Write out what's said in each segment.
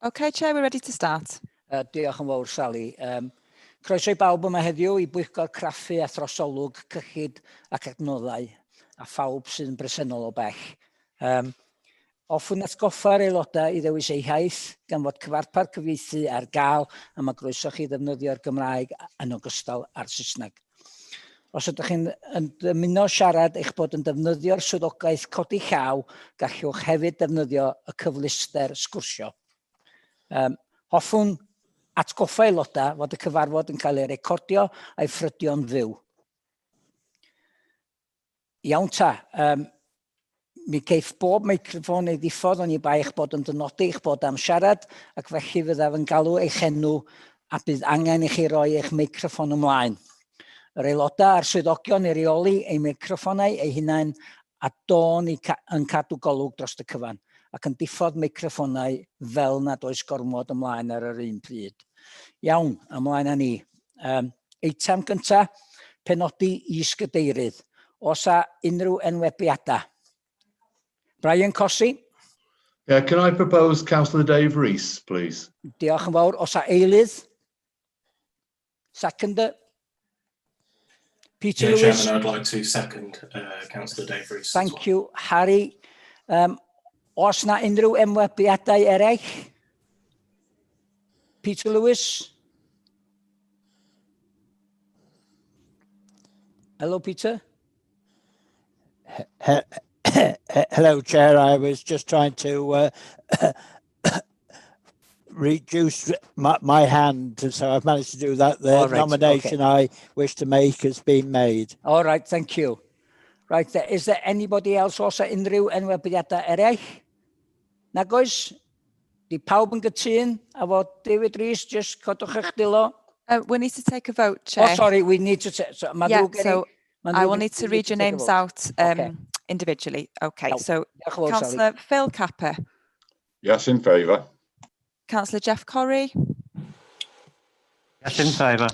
Okay, Chair, we're ready to start. Diolch yn fawr, Sally. Croeso I bawb yma heddiw I Pwyllgor Craffu a Trosolwg, Cyllid ac Adnoddau, a phawb sydd yn bresennol o bell. Hoffwn atgoffa'r aelodau I ddewis eu haith gan fod cyfarpar cyfieithu ar gael a mae groeso chi ddefnyddio'r Gymraeg yn ogystal â'r Saesneg. Os ydych chi'n dymuno siarad eich bod yn defnyddio'r swyddogaeth codi llaw, gallwch hefyd defnyddio y cyfleuster sgwrsio. Hoffwn atgoffa aelodau fod y cyfarfod yn cael ei recordio a'i ffrydio'n fyw. Iawn ta, mi geiff bob meicroffon ei ddiffodd o'n I bai eich bod yn dynodi eich bod am siarad ac felly fyddaf yn galw eich enw a bydd angen I chi roi eich meicroffon ymlaen. Yr aelodau a'r swyddogion I reoli eu meicroffonau eu hunain a dôn yn cadw golwg dros y cyfan ac yn diffodd meicroffonau fel nad oes gormod ymlaen ar yr un pryd. Iawn, ymlaen â ni. Eitem gyntaf, penodi is-gadeirydd. Osa unrhyw enwebiadau? Brian Cossey? Yeah, can I propose Councillor Dave Rees, please? Diolch yn fawr. Osa eilydd? Seconder? Peter Lewis? Chairman, I'd like to second Councillor Dave Rees. Thank you, Harry. Os na unrhyw enwebiadau eraill? Peter Lewis? Hello, Peter. Hello, Chair. I was just trying to reduce my hand, so I've managed to do that. The nomination I wish to make has been made. All right, thank you. Right, is there anybody else also unrhyw enwebiadau eraill? Nag oes? Di pawb yn gytun a fod David Rees, just codwch eich dilo. We need to take a vote, Chair. Oh, sorry, we need to take... So, I will need to read your names out individually. Okay, so Councillor Phil Capper. Yes, in favour. Councillor Jeff Corrie. Yes, in favour.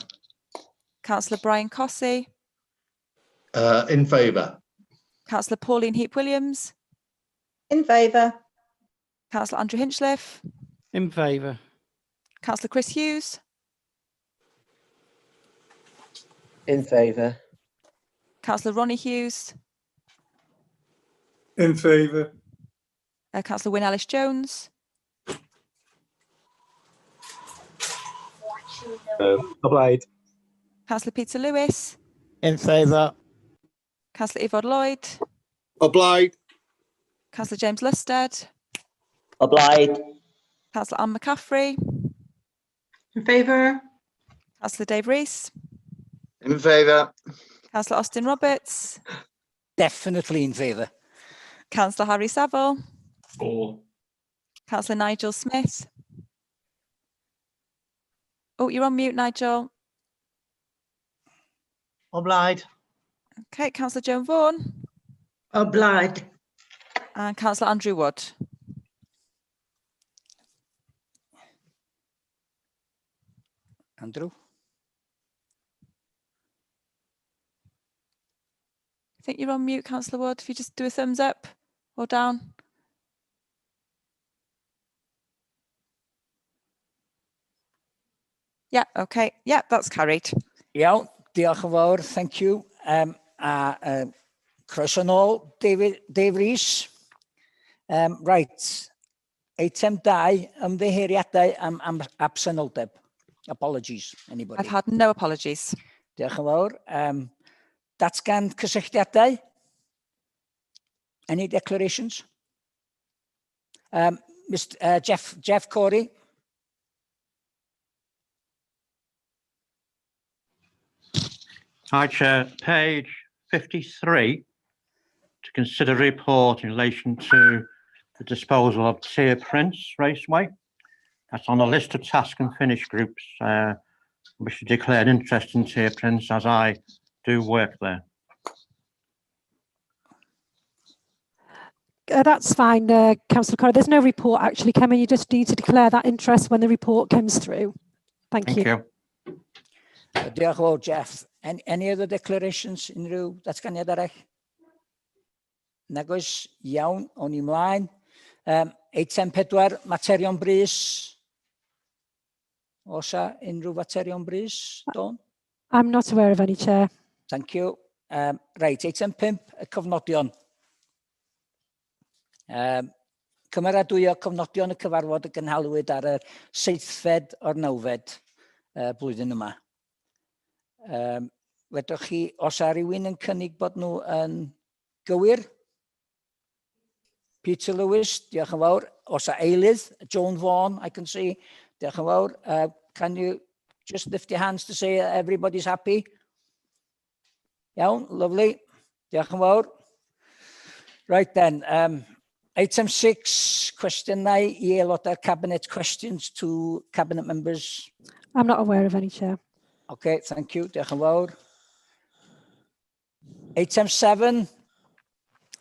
Councillor Brian Cossey. In favour. Councillor Pauline Heap-Williams. In favour. Councillor Andrew Hinchliffe. In favour. Councillor Chris Hughes. In favour. Councillor Ronnie Hughes. In favour. Councillor Wyn Ellis-Jones. Obliged. Councillor Peter Lewis. In favour. Councillor Yvonne Lloyd. Obliged. Councillor James Lusted. Obliged. Councillor Anne McCaffrey. In favour. Councillor Dave Rees. In favour. Councillor Austin Roberts. Definitely in favour. Councillor Harry Saville. For. Councillor Nigel Smith. Oh, you're on mute, Nigel. Obliged. Okay, Councillor Joan Vaughan. Obliged. And Councillor Andrew Wood. Andrew? I think you're on mute, Councillor Wood. If you just do a thumbs up or down. Yeah, okay. Yeah, that's carried. Iawn, diolch yn fawr, thank you. Croeso nôl, Dave Rees. Right, eitem 2, ymddiheuriadau am absenoldeb. Apologies, anybody? I've had no apologies. Diolch yn fawr. Datgan cysylltiadau? Any declarations? Mr. Jeff Corrie? Hi, Chair. Page 53, to consider report in relation to the disposal of tier prints raceway. That's on a list of task and finish groups. I wish to declare an interest in tier prints as I do work there. That's fine, Councillor Corrie. There's no report actually coming. You just need to declare that interest when the report comes through. Thank you. Diolch yn fawr, Jeff. Any other declarations unrhyw datganiad arall? Nag oes, iawn, o'n i mlaen. Eitem 4, materion brys. Osa unrhyw materion brys, Dawn? I'm not aware of any, Chair. Thank you. Right, eitem 5, y cofnodion. Cymeradwyo cofnodion y cyfarfod y gynhalwyd ar y 7fed o'r 9fed blwyddyn yma. Wedwch chi, os a rywun yn cynnig bod nhw yn gywir? Peter Lewis, diolch yn fawr. Os a eilydd, Joan Vaughan, I can see. Diolch yn fawr. Can you just lift your hands to say everybody's happy? Iawn, lovely. Diolch yn fawr. Right then, item 6, cwestiynau I aelodau'r cabinet, questions to cabinet members. I'm not aware of any, Chair. Okay, thank you. Diolch yn fawr. Item 7,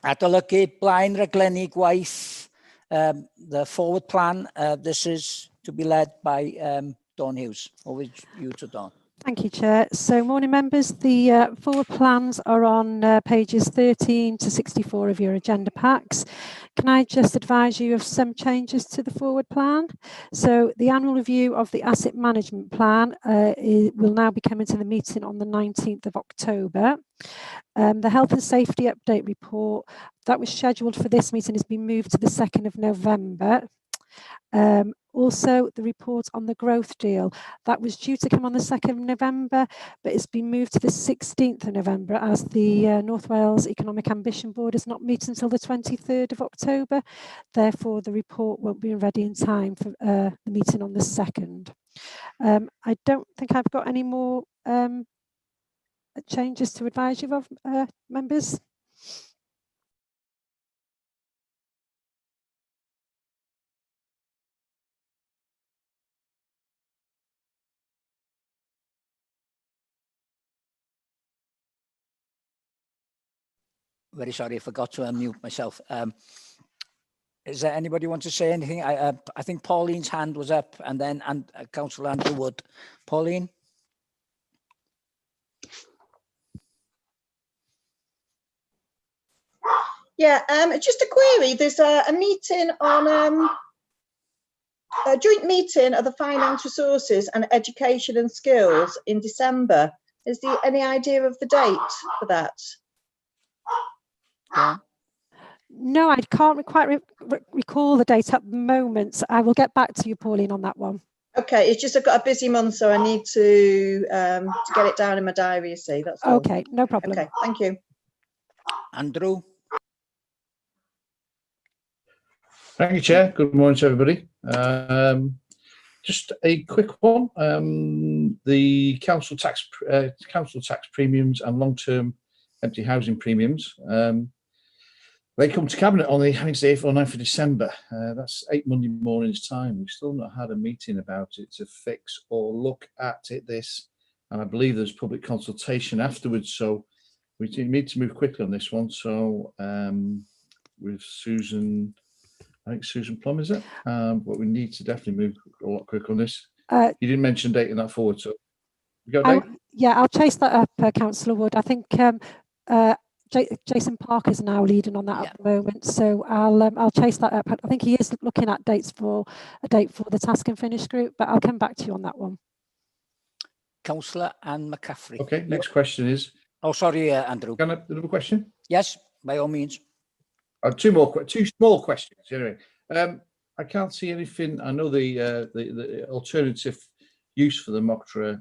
adolygu blaen raglenni gwaith, the forward plan. This is to be led by Dawn Hughes. Over you to Dawn. Thank you, Chair. So, morning members, the forward plans are on pages 13 to 64 of your agenda packs. Can I just advise you of some changes to the forward plan? So, the annual review of the asset management plan will now be coming to the meeting on the 19th of October. The health and safety update report that was scheduled for this meeting has been moved to the 2nd of November. Also, the report on the growth deal that was due to come on the 2nd of November, but it's been moved to the 16th of November as the North Wales Economic Ambition Board is not meeting until the 23rd of October. Therefore, the report won't be ready in time for the meeting on the 2nd. I don't think I've got any more changes to advise you of, members. Very sorry, I forgot to unmute myself. Is there anybody want to say anything? I think Pauline's hand was up, and then Councillor Andrew Wood. Pauline? Yeah, just a query. There's a meeting on a joint meeting of the Finance Resources and Education and Skills in December. Is there any idea of the date for that? Yeah. No, I can't quite recall the date at the moment. I will get back to you, Pauline, on that one. Okay, it's just I've got a busy month, so I need to get it down in my diary, you see. That's all. Okay, no problem. Okay, thank you. Andrew? Thank you, Chair. Good morning to everybody. Just a quick one. The council tax premiums and long-term empty housing premiums. They come to Cabinet on the 8th or 9th of December. That's 8 Monday mornings time. We've still not had a meeting about it to fix or look at this. And I believe there's public consultation afterwards. So we need to move quickly on this one. So with Susan, I think Susan Plum, is it? But we need to definitely move a lot quicker on this. You didn't mention date in that forward, so you got a date? Yeah, I'll chase that up, Councillor Wood. I think Jason Parker's now leading on that at the moment, so I'll chase that up. I think he is looking at dates for a date for the task and finish group, but I'll come back to you on that one. Councillor Anne McCaffrey. Okay, next question is. Oh, sorry, Andrew. Can I have another question? Yes, by all means. Two small questions. Anyway, I can't see anything. I know the alternative use for the Mocktra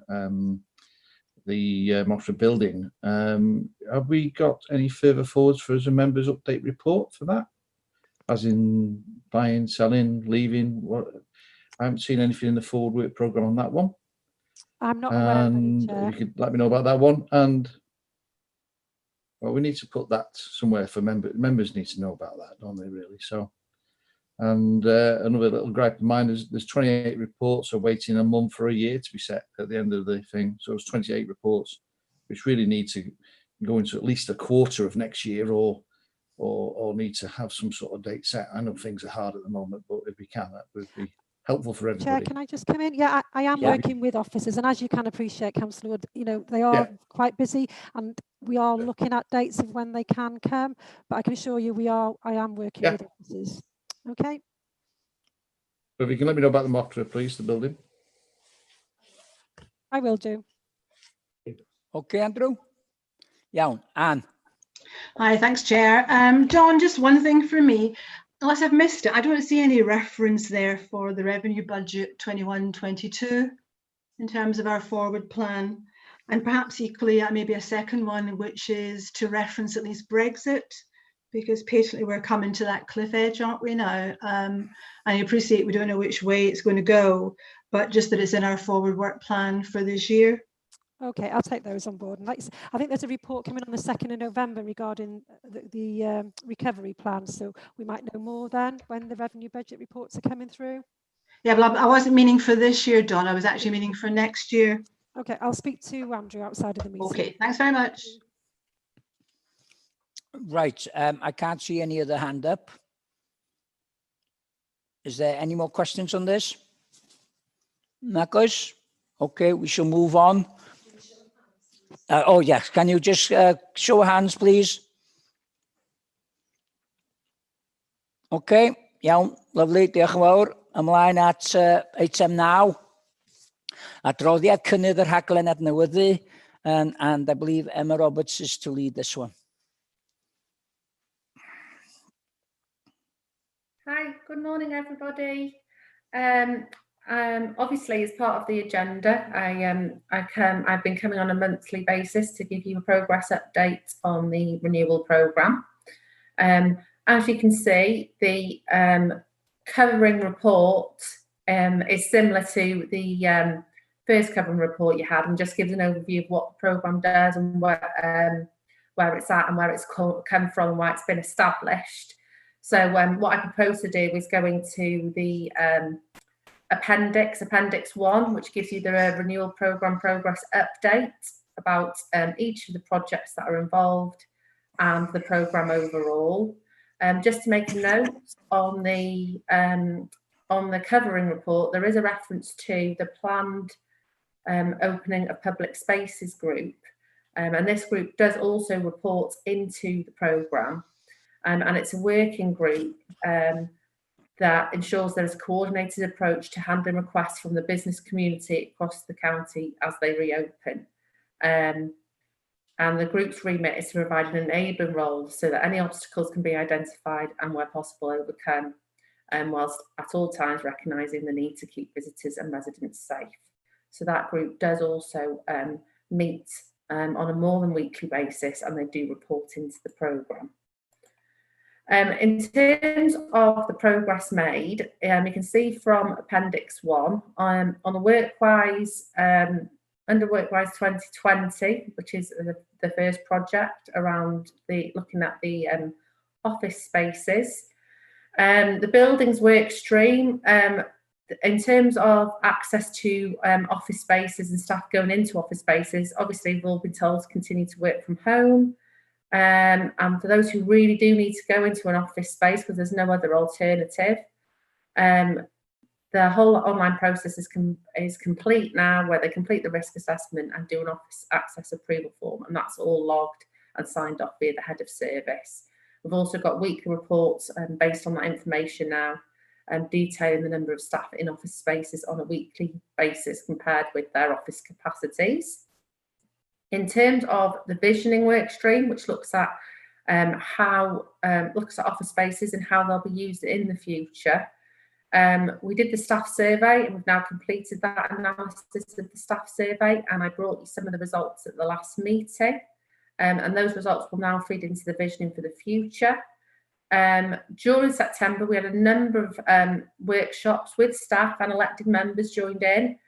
building. Have we got any further forwards for as a members update report for that? As in buying, selling, leaving? What? I haven't seen anything in the forward work programme on that one. I'm not aware of any, Chair. You could let me know about that one. And well, we need to put that somewhere for members. Members need to know about that, don't they, really? So, and another little gripe of mine is there's 28 reports are waiting a month or a year to be set at the end of the thing. So it's 28 reports, which really need to go into at least a quarter of next year or need to have some sort of date set. I know things are hard at the moment, but if we can, that would be helpful for everybody. Chair, can I just come in? Yeah, I am working with officers, and as you can appreciate, Councillor Wood, you know, they are quite busy, and we are looking at dates of when they can come, but I can assure you I am working with officers. Okay. But if you can let me know about the mock drill, please, the building. I will do. Okay, Andrew. Iawn, Anne. Hi, thanks, Chair. John, just one thing for me. Unless I've missed it, I don't see any reference there for the revenue budget 21-22 in terms of our forward plan. And perhaps equally, maybe a second one, which is to reference at least Brexit, because patently we're coming to that cliff edge, aren't we now? I appreciate we don't know which way it's going to go, but just that it's in our forward work plan for this year. Okay, I'll take those on board. And I think there's a report coming on the 2nd of November regarding the recovery plan. So we might know more then when the revenue budget reports are coming through. Yeah, but I wasn't meaning for this year, Dawn. I was actually meaning for next year. Okay, I'll speak to Andrew outside of the meeting. Okay, thanks very much. Right, I can't see any other hand up. Is there any more questions on this? Marcus? Okay, we shall move on. Oh, yes. Can you just show of hands, please? Okay. Iawn, lovely. Diolch yn fawr. Ymlaen at item 9. Adroddiad cynnydd yr rhaglen adnewyddu, and I believe Emma Roberts is to lead this one. Hi, good morning, everybody. Obviously, as part of the agenda, I've been coming on a monthly basis to give you a progress update on the Renewable programme. As you can see, the covering report is similar to the first covering report you had, and just gives an overview of what the programme does and where it's at and where it's come from and why it's been established. So what I propose to do is go into the Appendix 1, which gives you the Renewal Programme progress update about each of the projects that are involved and the programme overall. Just to make a note on the covering report, there is a reference to the planned opening of public spaces group, and this group does also report into the programme, and it's a working group that ensures there is a coordinated approach to handling requests from the business community across the county as they reopen. And the group's remit is to provide an enabling role so that any obstacles can be identified and where possible overcome, whilst at all times recognising the need to keep visitors and residents safe. So that group does also meet on a more than weekly basis, and they do report into the programme. In terms of the progress made, you can see from Appendix 1 on the WorkWise, under WorkWise 2020, which is the first project around looking at the office spaces. The buildings work stream, in terms of access to office spaces and staff going into office spaces, obviously we've all been told to continue to work from home. And for those who really do need to go into an office space because there's no other alternative, the whole online process is complete now, where they complete the risk assessment and do an office access approval form, and that's all logged and signed off via the head of service. We've also got weekly reports based on that information now, detailing the number of staff in office spaces on a weekly basis compared with their office capacities. In terms of the visioning work stream, which looks at office spaces and how they'll be used in the future, we did the staff survey, and we've now completed that analysis of the staff survey, and I brought you some of the results at the last meeting, and those results will now feed into the visioning for the future. During September, we had a number of workshops with staff and elected members joined in,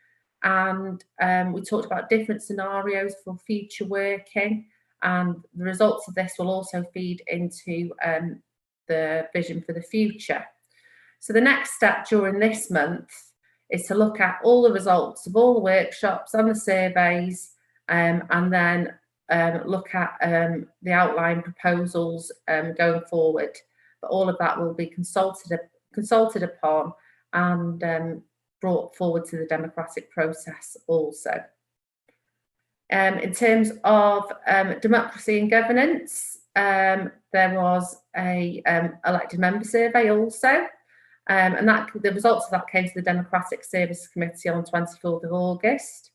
and we talked about different scenarios for future working, and the results of this will also feed into the vision for the future. So the next step during this month is to look at all the results of all the workshops and the surveys, and then look at the outline proposals going forward. But all of that will be consulted upon and brought forward to the democratic process also. In terms of democracy and governance, there was a elected member survey also, and the results of that came to the Democratic Services Committee on 24th of August.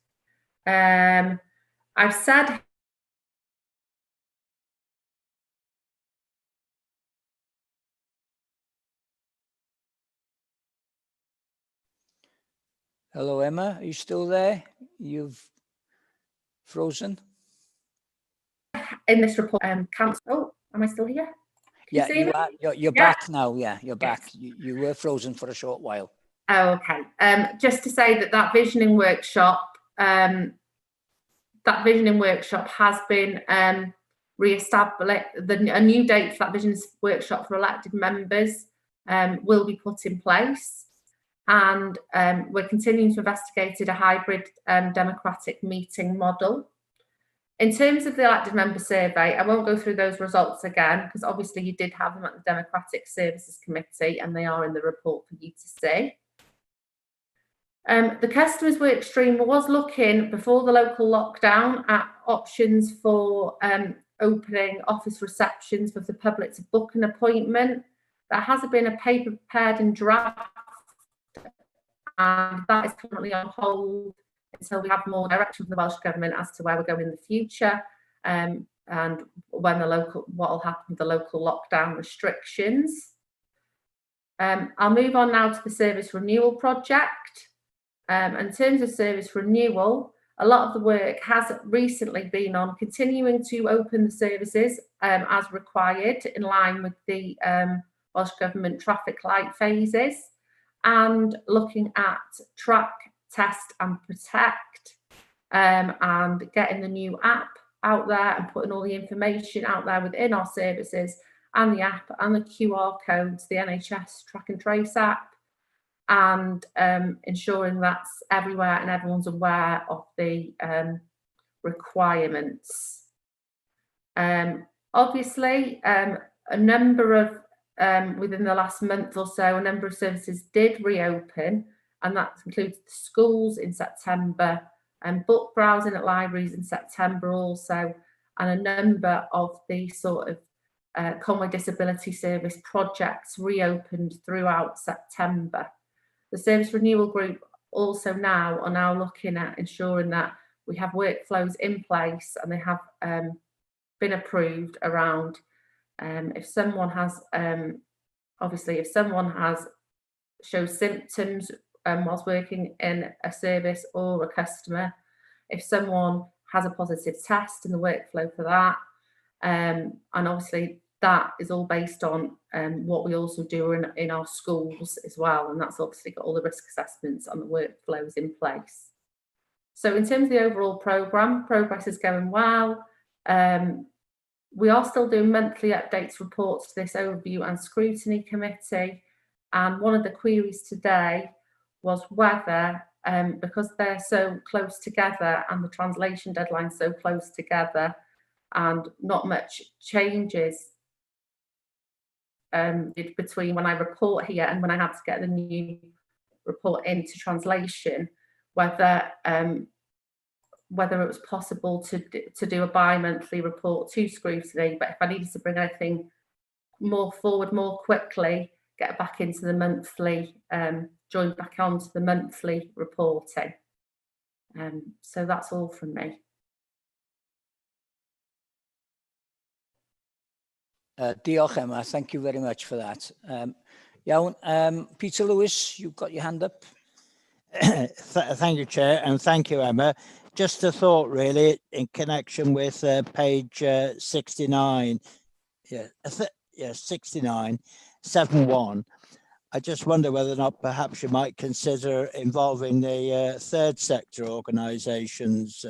I've said Hello, Emma. Are you still there? You've frozen. In this report, council. Oh, am I still here? Yeah, you are. You're back now. Yeah, you're back. You were frozen for a short while. Oh, okay. Just to say that visioning workshop, has been re-established. A new date for that vision workshop for elected members will be put in place, and we're continuing to investigate a hybrid democratic meeting model. In terms of the elected member survey, I won't go through those results again, because obviously you did have them at the Democratic Services Committee and they are in the report for you to see. The customers work stream was looking before the local lockdown at options for opening office receptions for the public to book an appointment. There has been a paper prepared and draft, and that is currently on hold until we have more direction from the Welsh Government as to where we're going in the future, and when what will happen with the local lockdown restrictions. I'll move on now to the service renewal project. In terms of service renewal, a lot of the work has recently been on continuing to open the services as required in line with the Welsh Government traffic light phases, and looking at track, test and protect, and getting the new app out there and putting all the information out there within our services and the app and the QR codes, the NHS track and trace app, and ensuring that's everywhere and everyone's aware of the requirements. Obviously, a number of within the last month or so, a number of services did reopen, and that includes the schools in September and book browsing at libraries in September also, and a number of the sort of Conway Disability Service projects reopened throughout September. The Service Renewal Group also are now looking at ensuring that we have workflows in place, and they have been approved around if someone has shows symptoms whilst working in a service or a customer, if someone has a positive test, in the workflow for that, and obviously that is all based on what we also do in our schools as well, and that's obviously got all the risk assessments and the workflows in place. So in terms of the overall programme, progress is going well. We are still doing monthly updates reports to this overview and scrutiny committee, and one of the queries today was whether, because they're so close together and the translation deadline so close together and not much changes between when I report here and when I have to get the new report into translation, whether it was possible to do a bi-monthly report to scrutiny, but if I needed to bring anything more forward more quickly, get back into the monthly, join back onto the monthly reporting. So that's all from me. Diolch, Emma. Thank you very much for that. Iawn, Peter Lewis, you've got your hand up. Thank you, Chair, and thank you, Emma. Just a thought, really, in connection with page 69. 69, 7.1. I just wonder whether or not perhaps you might consider involving the third sector organisations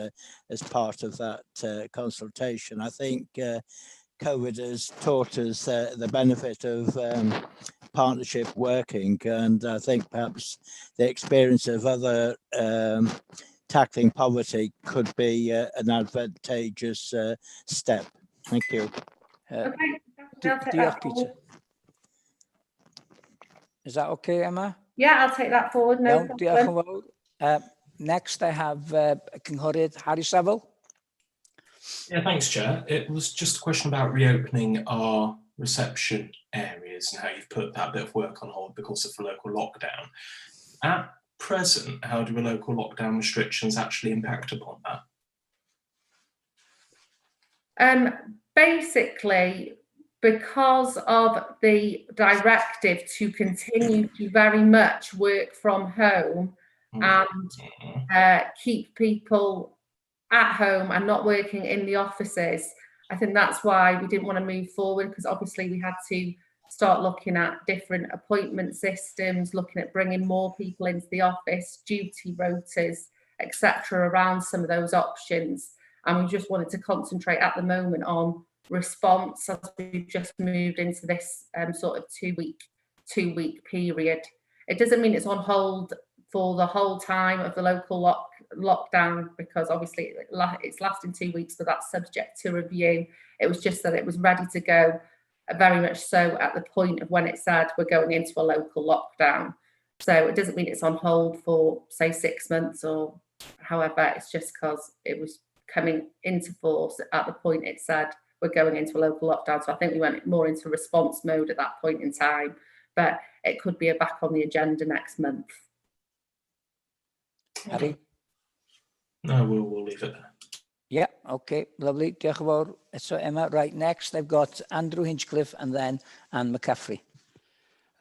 as part of that consultation. I think COVID has taught us the benefit of partnership working, and I think perhaps the experience of other tackling poverty could be an advantageous step. Thank you. Okay. Diolch, Peter. Is that okay, Emma? Yeah, I'll take that forward. No Iawn, diolch yn problem. fawr. Next, I have Cynghorydd Harry Saville. Yeah, thanks, Chair. It was just a question about reopening our reception areas and how you've put that bit of work on hold because of the local lockdown. At present, how do the local lockdown restrictions actually impact upon that? Basically, because of the directive to continue to very much work from home and keep people at home and not working in the offices, I think that's why we didn't want to move forward, because obviously we had to start looking at different appointment systems, looking at bringing more people into the office, duty rotas, etc., around some of those options. And we just wanted to concentrate at the moment on response as we've just moved into this sort of two-week period. It doesn't mean it's on hold for the whole time of the local lockdown, because obviously it's lasting 2 weeks, but that's subject to review. It was just that it was ready to go very much so at the point of when it said we're going into a local lockdown. So it doesn't mean it's on hold for, say, 6 months or however. It's just because it was coming into force at the point it said we're going into a local lockdown. So I think we went more into response mode at that point in time, but it could be back on the agenda next month. Harry? No, we'll leave it there. Yeah, okay, lovely. Diolch yn fawr. So Emma, right, next I've got Andrew Hinchcliffe and then Anne McCaffrey.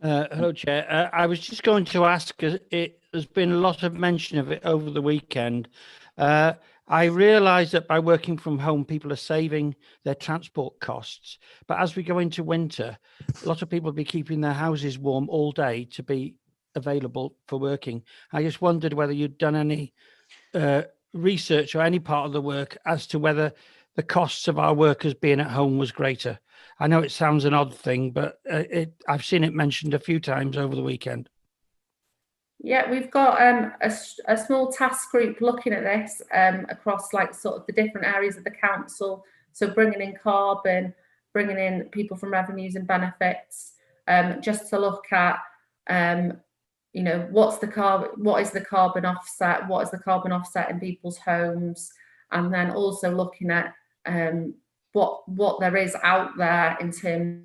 Hello, Chair. I was just going to ask, there's been a lot of mention of it over the weekend. I realise that by working from home, people are saving their transport costs. But as we go into winter, a lot of people will be keeping their houses warm all day to be available for working. I just wondered whether you'd done any research or any part of the work as to whether the costs of our workers being at home was greater. I know it sounds an odd thing, but I've seen it mentioned a few times over the weekend. Yeah, we've got a small task group looking at this across like sort of the different areas of the council. So bringing in carbon, bringing in people from revenues and benefits, just to look at, you know, what is the carbon offset, what is the carbon offset in people's homes, and then also looking at what there is out there in terms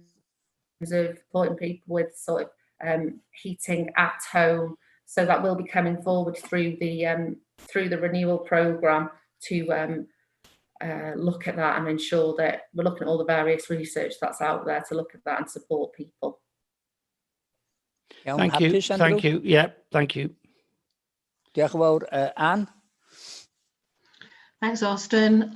of supporting people with sort of heating at home. So that will be coming forward through the Renewable programme to look at that and ensure that we're looking at all the various research that's out there to look at that and support people. Thank you. Thank you. Yeah, thank you. Diolch yn fawr. Anne? Thanks, Austin.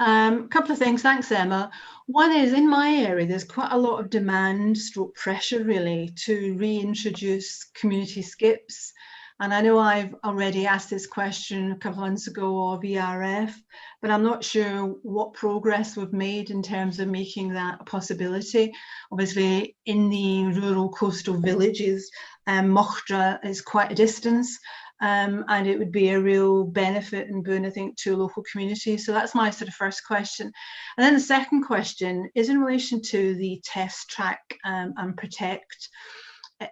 Couple of things. Thanks, Emma. One is, in my area, there's quite a lot of demand stroke pressure, really, to reintroduce community skips. And I know I've already asked this question a couple of months ago of ERF, but I'm not sure what progress we've made in terms of making that a possibility. Obviously, in the rural coastal villages, Mochtra is quite a distance, and it would be a real benefit and boon, I think, to local communities. So that's my sort of first question. And then the second question is in relation to the Test Track and Protect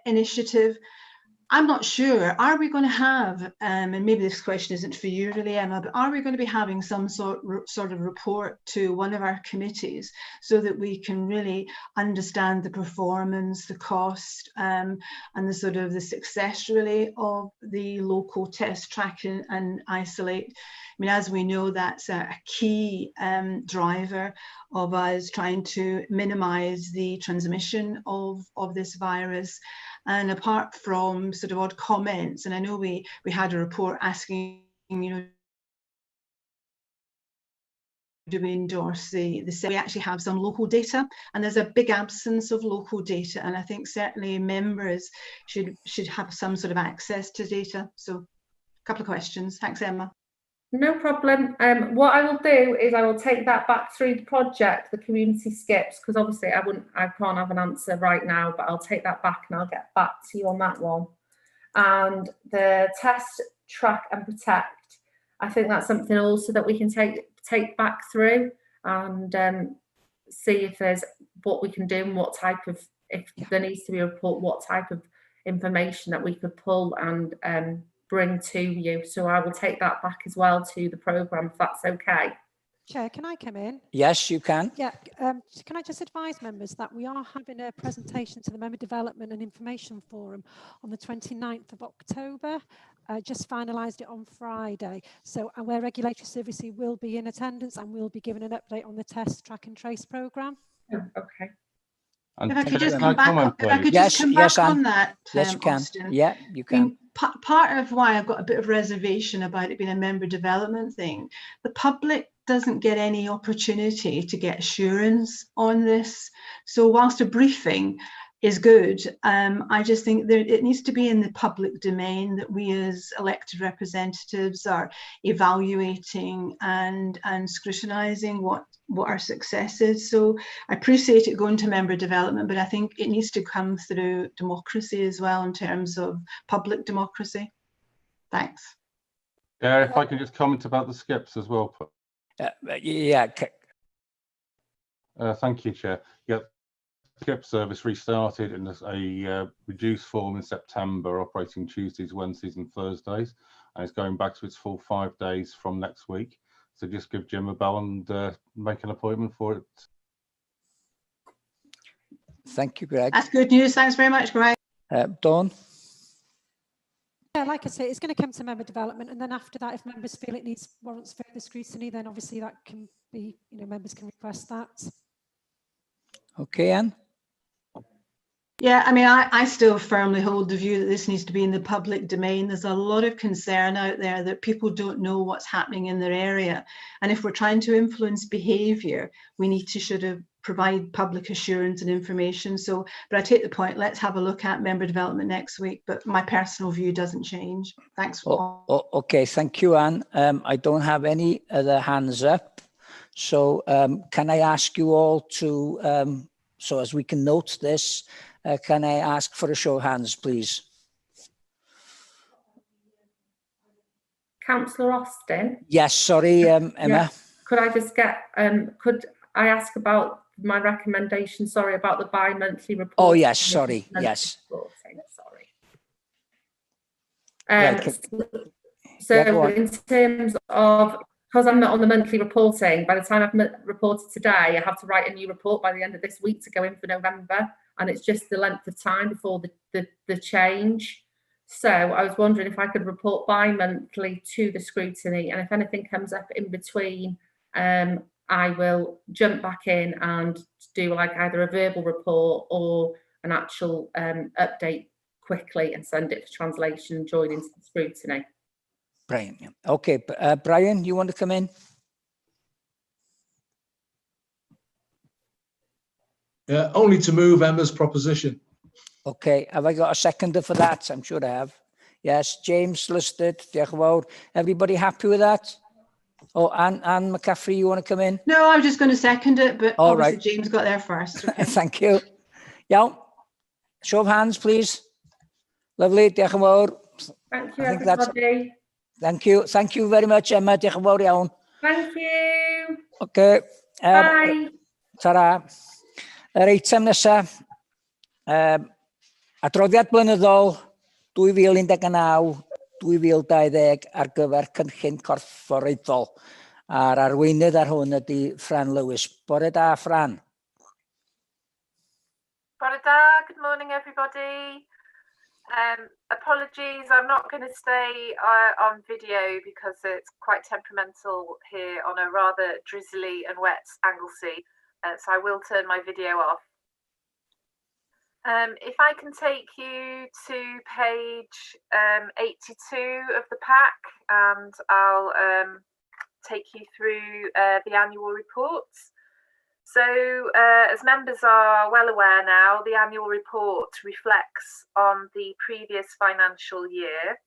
initiative. I'm not sure, are we going to have, and maybe this question isn't for you really, Emma, but are we going to be having some sort of report to one of our committees so that we can really understand the performance, the cost, and the sort of the success really of the local test tracking and isolate? I mean, as we know, that's a key driver of us trying to minimise the transmission of this virus. And apart from sort of odd comments, and I know we had a report asking, you know, do we endorse we actually have some local data, and there's a big absence of local data, and I think certainly members should have some sort of access to data. So a couple of questions. Thanks, Emma. No problem. What I will do is I will take that back through the project, the community skips, because obviously I can't have an answer right now, but I'll take that back and I'll get back to you on that one. And the Test, Track and Protect, I think that's something also that we can take back through and see if there's what we can do and what type of, if there needs to be a report, what type of information that we could pull and bring to you. So I will take that back as well to the programme, if that's okay. Chair, can I come in? Yes, you can. Yeah, can I just advise members that we are having a presentation to the Member Development and Information Forum on the 29th of October. Just finalised it on Friday. So where Regulatory Services will be in attendance and we'll be giving an update on the test, track and trace programme. Oh, okay. If I could just come back on that, yes, you can. Austin. Yeah, you can. I mean, part of why I've got a bit of reservation about it being a member development thing, the public doesn't get any opportunity to get assurance on this. So whilst a briefing is good, I just think that it needs to be in the public domain, that we as elected representatives are evaluating and scrutinising what our success is. So I appreciate it going to member development, but I think it needs to come through democracy as well, in terms of public democracy. Thanks. Yeah, if I can just comment about the skips as well. Yeah. Thank you, Chair. Yeah, skip service restarted in a reduced form in September, operating Tuesdays, Wednesdays and Thursdays, and it's going back to its full 5 days from next week. So just give Jim a bell and make an appointment for it. Thank you, Greg. That's good news. Thanks very much, Greg. Dawn? Yeah, like I say, it's going to come to member development, and then after that, if members feel it warrants further scrutiny, then obviously that can be, members can request that. Okay, Anne? Yeah, I mean, I still firmly hold the view that this needs to be in the public domain. There's a lot of concern out there that people don't know what's happening in their area. And if we're trying to influence behaviour, we need to sort of provide public assurance and information. So, but I take the point, let's have a look at member development next week, but my personal view doesn't change. Thanks. Okay, thank you, Anne. I don't have any other hands up. So can I ask you all to, so as we can note this, can I ask for a show of hands, please? Councillor Austin? Yes, sorry, Emma. Yeah. Could I just get, could I ask about my recommendation, sorry, about the bi-monthly report? Oh, yes, sorry, yes. Sorry. So yeah, in terms of, because I'm not on the monthly reporting, by the time I've reported today, I have to write a new report by the end of this week to go in for November. And it's just the length of time before the change. So I was wondering if I could report bi-monthly to the scrutiny, and if anything comes up in between, I will jump back in and do like either a verbal report or an actual update quickly and send it for translation and join into the scrutiny. Brian, okay, Brian, you want to come in? Only to move Emma's proposition. Okay, have I got a seconder for that? I'm sure I have. Yes, James listed. Diolch yn fawr. Everybody happy with that? Oh, Anne McCaffrey, you want to come in? No, I'm just going to second it, but all obviously right. James got there first. Okay. Thank you. Yeah, show of hands, please. Lovely, diolch yn fawr. Thank you, everybody. Thank you very much, Emma. Diolch yn fawr iawn. Thank you. Okay. Bye. Ta-ra. Yr eitem nesaf, adroddiad blynyddol 2019-2020 ar gyfer cynllun corfforaethol. A'r arweinydd ar hwn ydy Fran Lewis. Bore da, Fran. Bore da, good morning everybody. Apologies, I'm not going to stay on video because it's quite temperamental here on a rather drizzly and wet Anglesey. So I will turn my video off. If I can take you to page 82 of the pack, and I'll take you through the annual reports. So as members are well aware now, the annual report reflects on the previous financial year.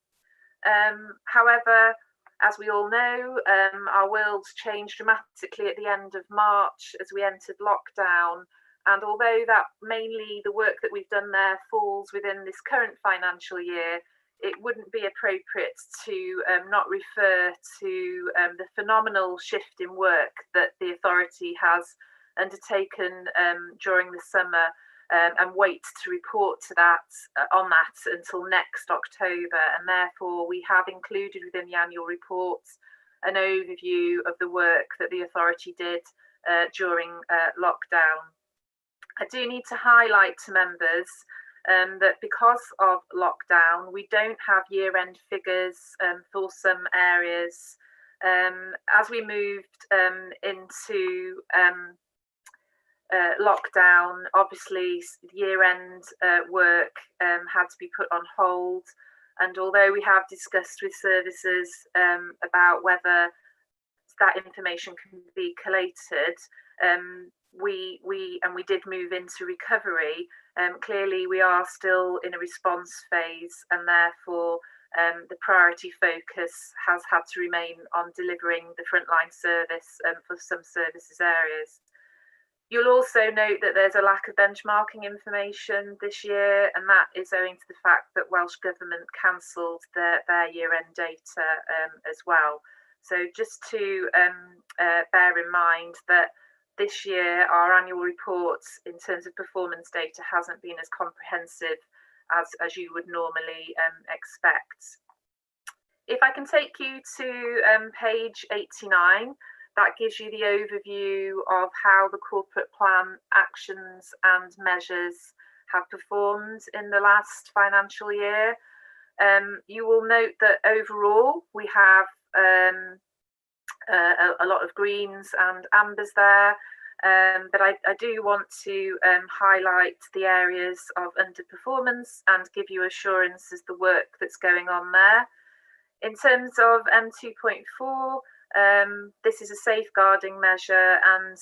However, as we all know, our world's changed dramatically at the end of March as we entered lockdown. And although that mainly the work that we've done there falls within this current financial year, it wouldn't be appropriate to not refer to the phenomenal shift in work that the authority has undertaken during the summer, and wait to report to that on that until next October. And therefore, we have included within the annual reports an overview of the work that the authority did during lockdown. I do need to highlight to members that because of lockdown, we don't have year-end figures for some areas. As we moved into lockdown, obviously year-end work had to be put on hold. And although we have discussed with services about whether that information can be collated, we did move into recovery. Clearly, we are still in a response phase, and therefore the priority focus has had to remain on delivering the frontline service for some services areas. You'll also note that there's a lack of benchmarking information this year, and that is owing to the fact that Welsh Government cancelled their year-end data as well. So just to bear in mind that this year our annual reports in terms of performance data hasn't been as comprehensive as you would normally expect. If I can take you to page 89, that gives you the overview of how the corporate plan actions and measures have performed in the last financial year. You will note that overall we have a lot of greens and ambers there, but I do want to highlight the areas of underperformance and give you assurance as the work that's going on there. In terms of M2.4, this is a safeguarding measure, and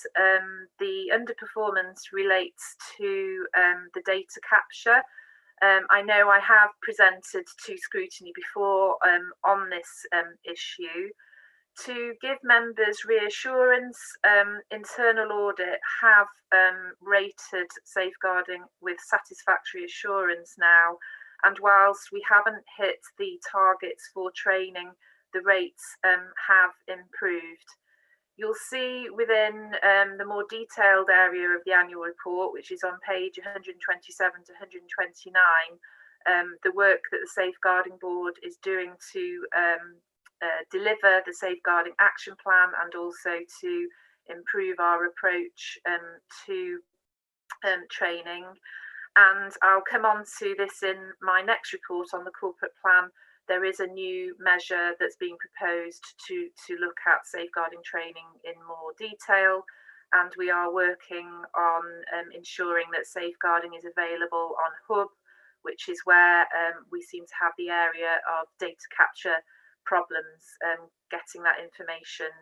the underperformance relates to the data capture. I know I have presented to scrutiny before on this issue. To give members reassurance, internal audit have rated safeguarding with satisfactory assurance now, and whilst we haven't hit the targets for training, the rates have improved. You'll see within the more detailed area of the annual report, which is on page 127 to 129, the work that the Safeguarding Board is doing to deliver the Safeguarding Action Plan and also to improve our approach to training. And I'll come on to this in my next report on the corporate plan. There is a new measure that's being proposed to look at safeguarding training in more detail, and we are working on ensuring that safeguarding is available on Hub, which is where we seem to have the area of data capture problems, getting that information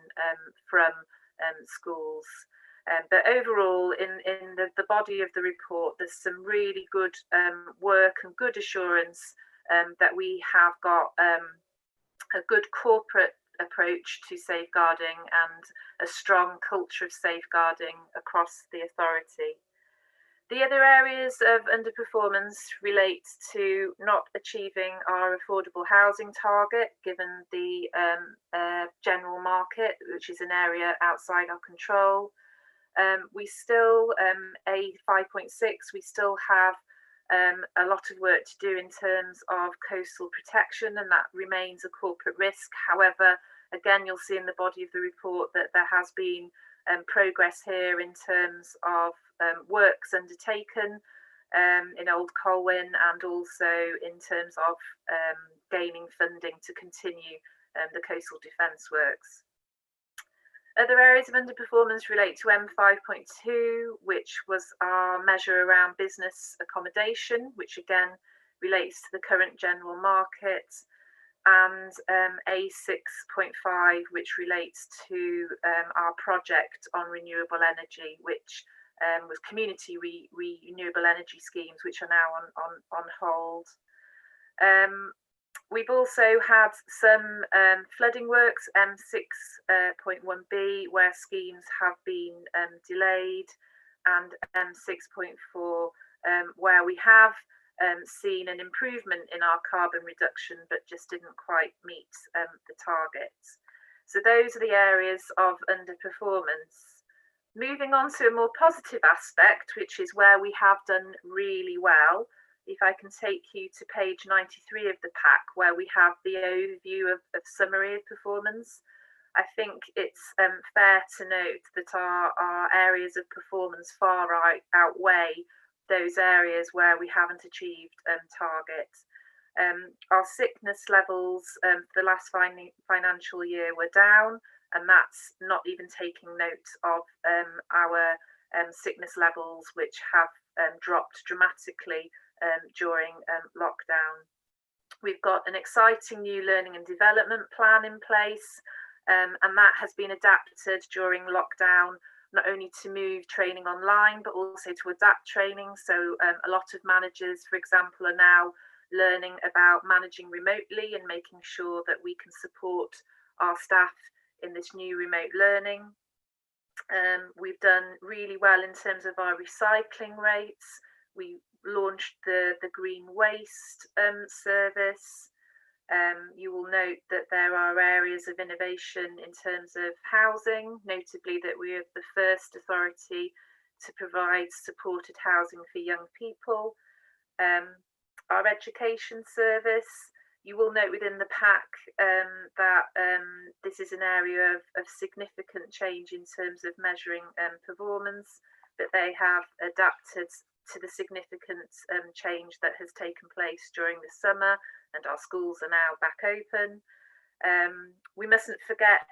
from schools. But overall, in the body of the report, there's some really good work and good assurance that we have got a good corporate approach to safeguarding and a strong culture of safeguarding across the authority. The other areas of underperformance relate to not achieving our affordable housing target, given the general market, which is an area outside our control. We still, A5.6, we still have a lot of work to do in terms of coastal protection, and that remains a corporate risk. However, again, you'll see in the body of the report that there has been progress here in terms of works undertaken in Old Colwyn, and also in terms of gaining funding to continue the coastal defence works. Other areas of underperformance relate to M5.2, which was our measure around business accommodation, which again relates to the current general market, and A6.5, which relates to our project on renewable energy, which was community renewable energy schemes, which are now on hold. We've also had some flooding works, M6.1B, where schemes have been delayed, and M6.4, where we have seen an improvement in our carbon reduction, but just didn't quite meet the targets. So those are the areas of underperformance. Moving on to a more positive aspect, which is where we have done really well. If I can take you to page 93 of the pack, where we have the overview of summary of performance. I think it's fair to note that our areas of performance far outweigh those areas where we haven't achieved targets. Our sickness levels for the last financial year were down, and that's not even taking note of our sickness levels, which have dropped dramatically during lockdown. We've got an exciting new learning and development plan in place, and that has been adapted during lockdown, not only to move training online, but also to adapt training. So a lot of managers, for example, are now learning about managing remotely and making sure that we can support our staff in this new remote learning. We've done really well in terms of our recycling rates. We launched the green waste service. You will note that there are areas of innovation in terms of housing, notably that we are the first authority to provide supported housing for young people. Our education service, you will note within the pack that this is an area of significant change in terms of measuring performance, but they have adapted to the significant change that has taken place during the summer, and our schools are now back open. We mustn't forget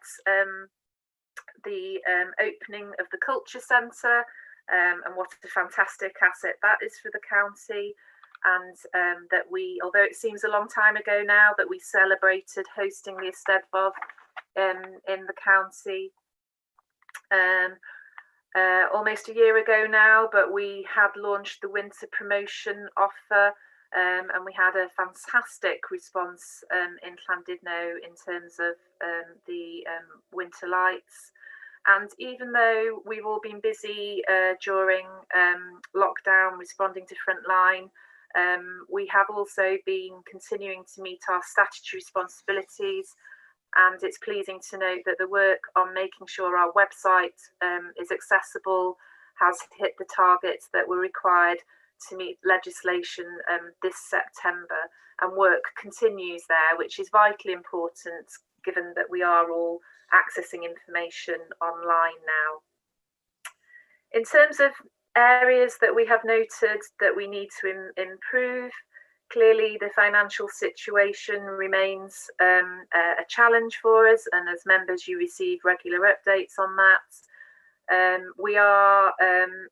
the opening of the Culture Centre, and what a fantastic asset that is for the county. And that we, although it seems a long time ago now, that we celebrated hosting the Eisteddfod in the county almost a year ago now, but we had launched the winter promotion offer, and we had a fantastic response in Llandudno in terms of the winter lights. And even though we've all been busy during lockdown responding to frontline, we have also been continuing to meet our statutory responsibilities, and it's pleasing to note that the work on making sure our website is accessible has hit the targets that were required to meet legislation this September, and work continues there, which is vitally important given that we are all accessing information online now. In terms of areas that we have noted that we need to improve, clearly the financial situation remains a challenge for us, and as members you receive regular updates on that. We are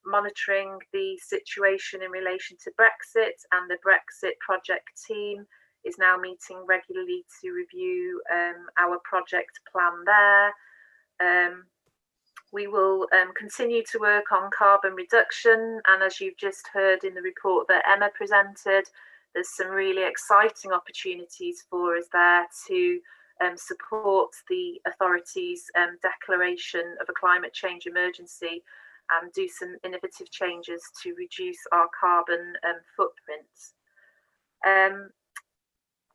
monitoring the situation in relation to Brexit, and the Brexit project team is now meeting regularly to review our project plan there. We will continue to work on carbon reduction, and as you've just heard in the report that Emma presented, there's some really exciting opportunities for us there to support the authorities' declaration of a climate change emergency and do some innovative changes to reduce our carbon footprint.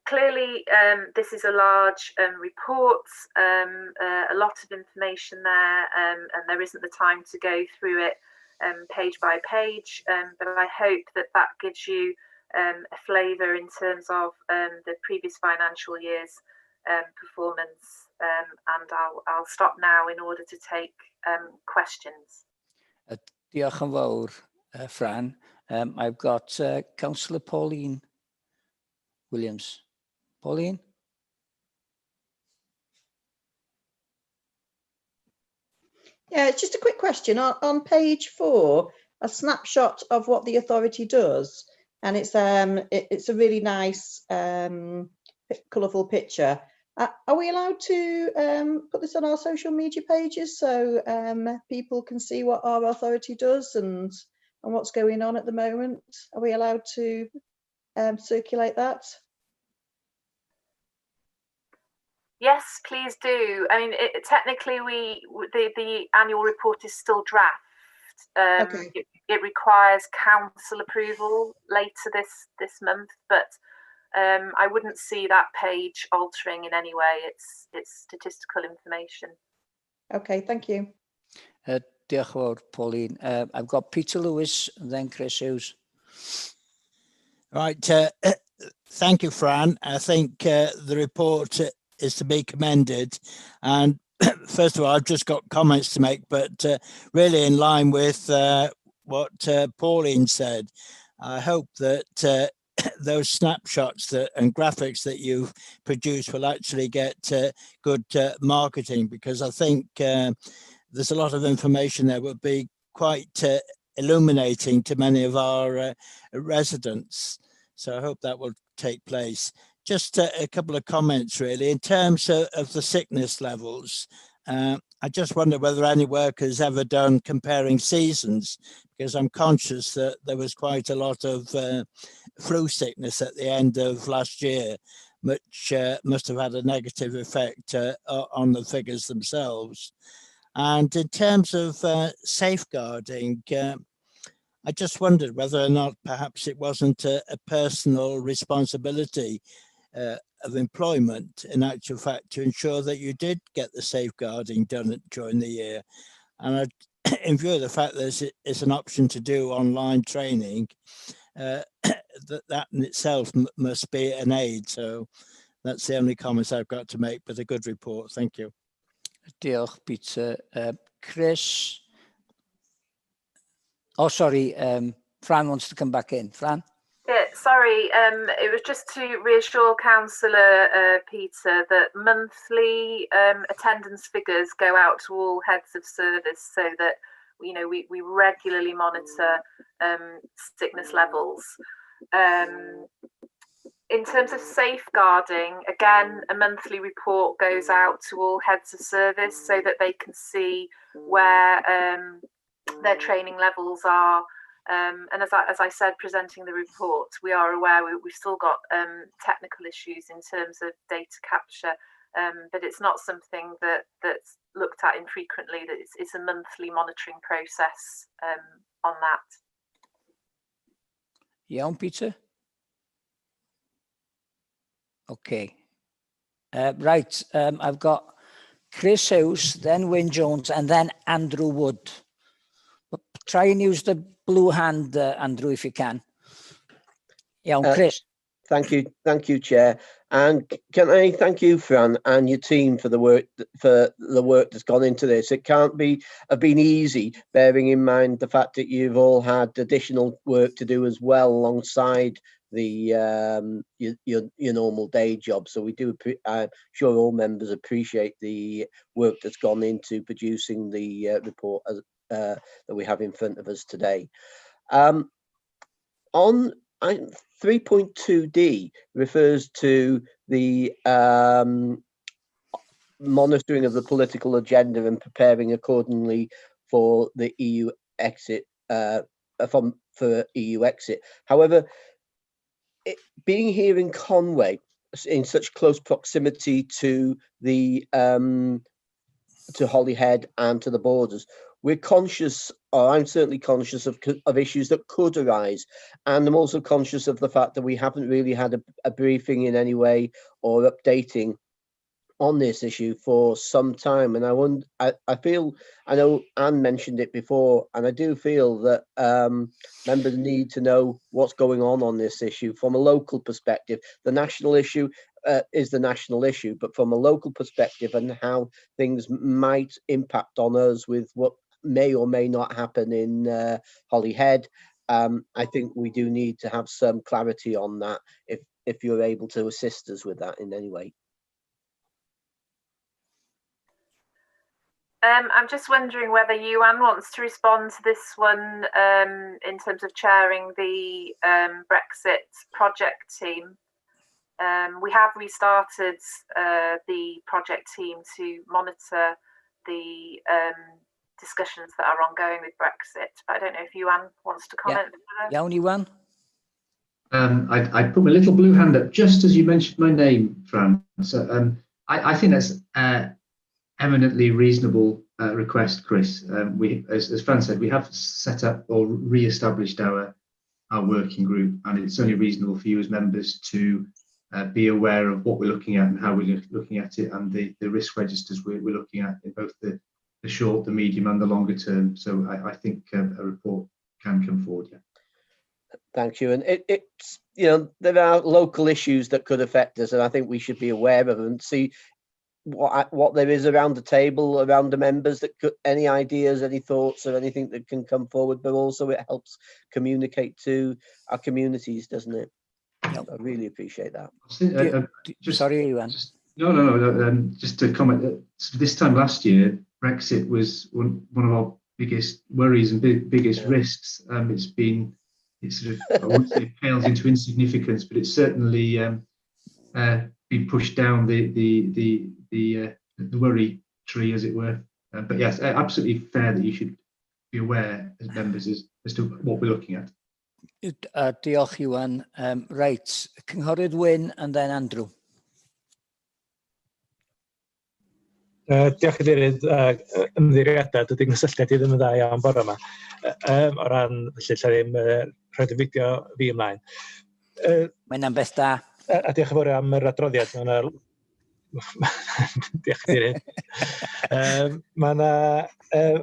Clearly, this is a large report, a lot of information there, and there isn't the time to go through it page by page, but I hope that that gives you a flavour in terms of the previous financial year's performance, and I'll stop now in order to take questions. Diolch yn fawr, Fran. I've got Councillor Pauline Williams. Pauline? Yeah, it's just a quick question. On page 4, a snapshot of what the authority does, and it's a really nice colourful picture. Are we allowed to put this on our social media pages so people can see what our authority does and what's going on at the moment? Are we allowed to circulate that? Yes, please do. I mean, technically, the annual report is still draft. Okay. It requires council approval later this month, but I wouldn't see that page altering in any way. It's statistical information. Okay, thank you. Diolch yn fawr, Pauline. I've got Peter Lewis and then Chris Hughes. Right, thank you, Fran. I think the report is to be commended. And first of all, I've just got comments to make, but really in line with what Pauline said. I hope that those snapshots and graphics that you've produced will actually get good marketing, because I think there's a lot of information there would be quite illuminating to many of our residents. So I hope that will take place. Just a couple of comments, really. In terms of the sickness levels, I just wonder whether any work has ever done comparing seasons, because I'm conscious that there was quite a lot of flu sickness at the end of last year, which must have had a negative effect on the figures themselves. And in terms of safeguarding, I just wondered whether or not perhaps it wasn't a personal responsibility of employment, in actual fact, to ensure that you did get the safeguarding done during the year. And in view of the fact that it's an option to do online training, that in itself must be an aid. So that's the only comments I've got to make, but a good report. Thank you. Diolch, Peter. Chris. Oh, sorry. Fran wants to come back in. Fran? Yeah, sorry. It was just to reassure Councillor Peter that monthly attendance figures go out to all heads of service, so that we regularly monitor sickness levels. In terms of safeguarding, again, a monthly report goes out to all heads of service so that they can see where their training levels are. And as I said, presenting the report, we are aware we've still got technical issues in terms of data capture, but it's not something that's looked at infrequently. That it's a monthly monitoring process on that. Iawn, Peter? Okay. Right, I've got Chris Hughes, then Wyn Jones, and then Andrew Wood. But try and use the blue hand, Andrew, if you can. Iawn, Chris. Thank you, Chair. And can I thank you, Fran, and your team for the work that's gone into this. It can't have been easy, bearing in mind the fact that you've all had additional work to do as well alongside the your normal day job. So we do. I'm sure all members appreciate the work that's gone into producing the report that we have in front of us today. On 3.2D refers to the monitoring of the political agenda and preparing accordingly for the EU exit, for EU exit. However, being here in Conway, in such close proximity to the to Holyhead and to the borders, we're conscious, or I'm certainly conscious of issues that could arise, and I'm also conscious of the fact that we haven't really had a briefing in any way or updating on this issue for some time. And I feel, I know Anne mentioned it before, and I do feel that members need to know what's going on this issue from a local perspective. The national issue is the national issue, but from a local perspective and how things might impact on us with what may or may not happen in Holyhead. I think we do need to have some clarity on that if you're able to assist us with that in any way. I'm just wondering whether Anne wants to respond to this one in terms of chairing the Brexit project team. We have restarted the project team to monitor the discussions that are ongoing with Brexit, but I don't know if Anne wants to comment. Yeah, only one. I put my little blue hand up just as you mentioned my name, Fran. So I think that's eminently reasonable request, Chris. We, as Fran said, we have set up or re-established our working group, and it's only reasonable for you as members to be aware of what we're looking at and how we're looking at it, and the risk registers we're looking at in both the short, the medium, and the longer term. So I think a report can come forward. Yeah. Thank you. And it's, you know, there are local issues that could affect us, and I think we should be aware of them and see what there is around the table, around the members, that could, any ideas, any thoughts, or anything that can come forward. But also it helps communicate to our communities, doesn't it? Yep. I really appreciate that. Sorry, Iwan. No. Just to comment, this time last year, Brexit was one of our biggest worries and biggest risks. It's sort of, I wouldn't say it pales into insignificance, but it's certainly been pushed down the worry tree, as it were. But yes, absolutely fair that you should be aware as members as to what we're looking at. Diolch, Iwan. Right, Cynghorydd Wyn and then Andrew. Diolch Cadeirydd, ymddiheuriadau, dydy nghysylltiad i ddim yn dda iawn bore yma. O ran, felly, lle ddim rhoid y fideo fi ymlaen. Mae'n beth da. A diolch yn fawr am yr adroddiad. Diolch Cadeirydd. Mae yna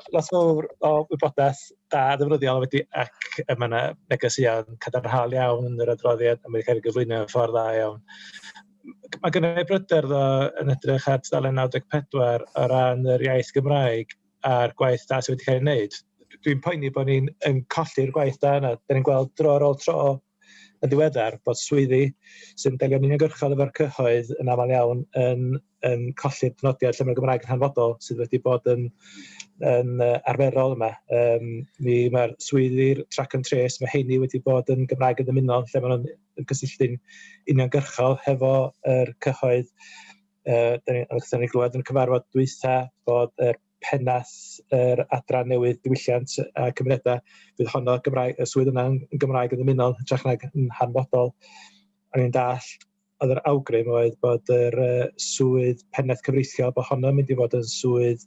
lot fawr o wybodaeth da ddefnyddiol wedi, ac mae yna negeseuon cadarnhaol iawn yn yr adroddiad, a mae'n cael ei gyflwyno yn ffordd dda iawn. Mae gynnu bryder yn edrych ar tudalen 94 o ran yr iaith Gymraeg a'r gwaith da sydd wedi cael ei wneud. Dwi'n poeni bod ni'n colli'r gwaith da yna. Da ni'n gweld tro ar ôl tro yn ddiweddar bod swyddi sy'n delio'n uniongyrchol efo'r cyhoedd yn aml iawn yn colli'r dynodiad lle mae'r Gymraeg yn hanfodol sydd wedi bod yn arferol yma. Mae'r swyddi'r track and trace, mae heini wedi bod yn Gymraeg yn ddymunol lle maen nhw'n cysylltu'n uniongyrchol hefo yr cyhoedd. Da ni glywed yn cyfarfod dwytha bod yr pennaeth yr adran newydd diwylliant a cymunedau fydd honno y swydd yna yn Gymraeg yn ddymunol hytrach nag yn hanfodol. A ni'n dall, oedd yr awgrym oedd bod yr swydd pennaeth cyfreithiol bod honno mynd i fod yn swydd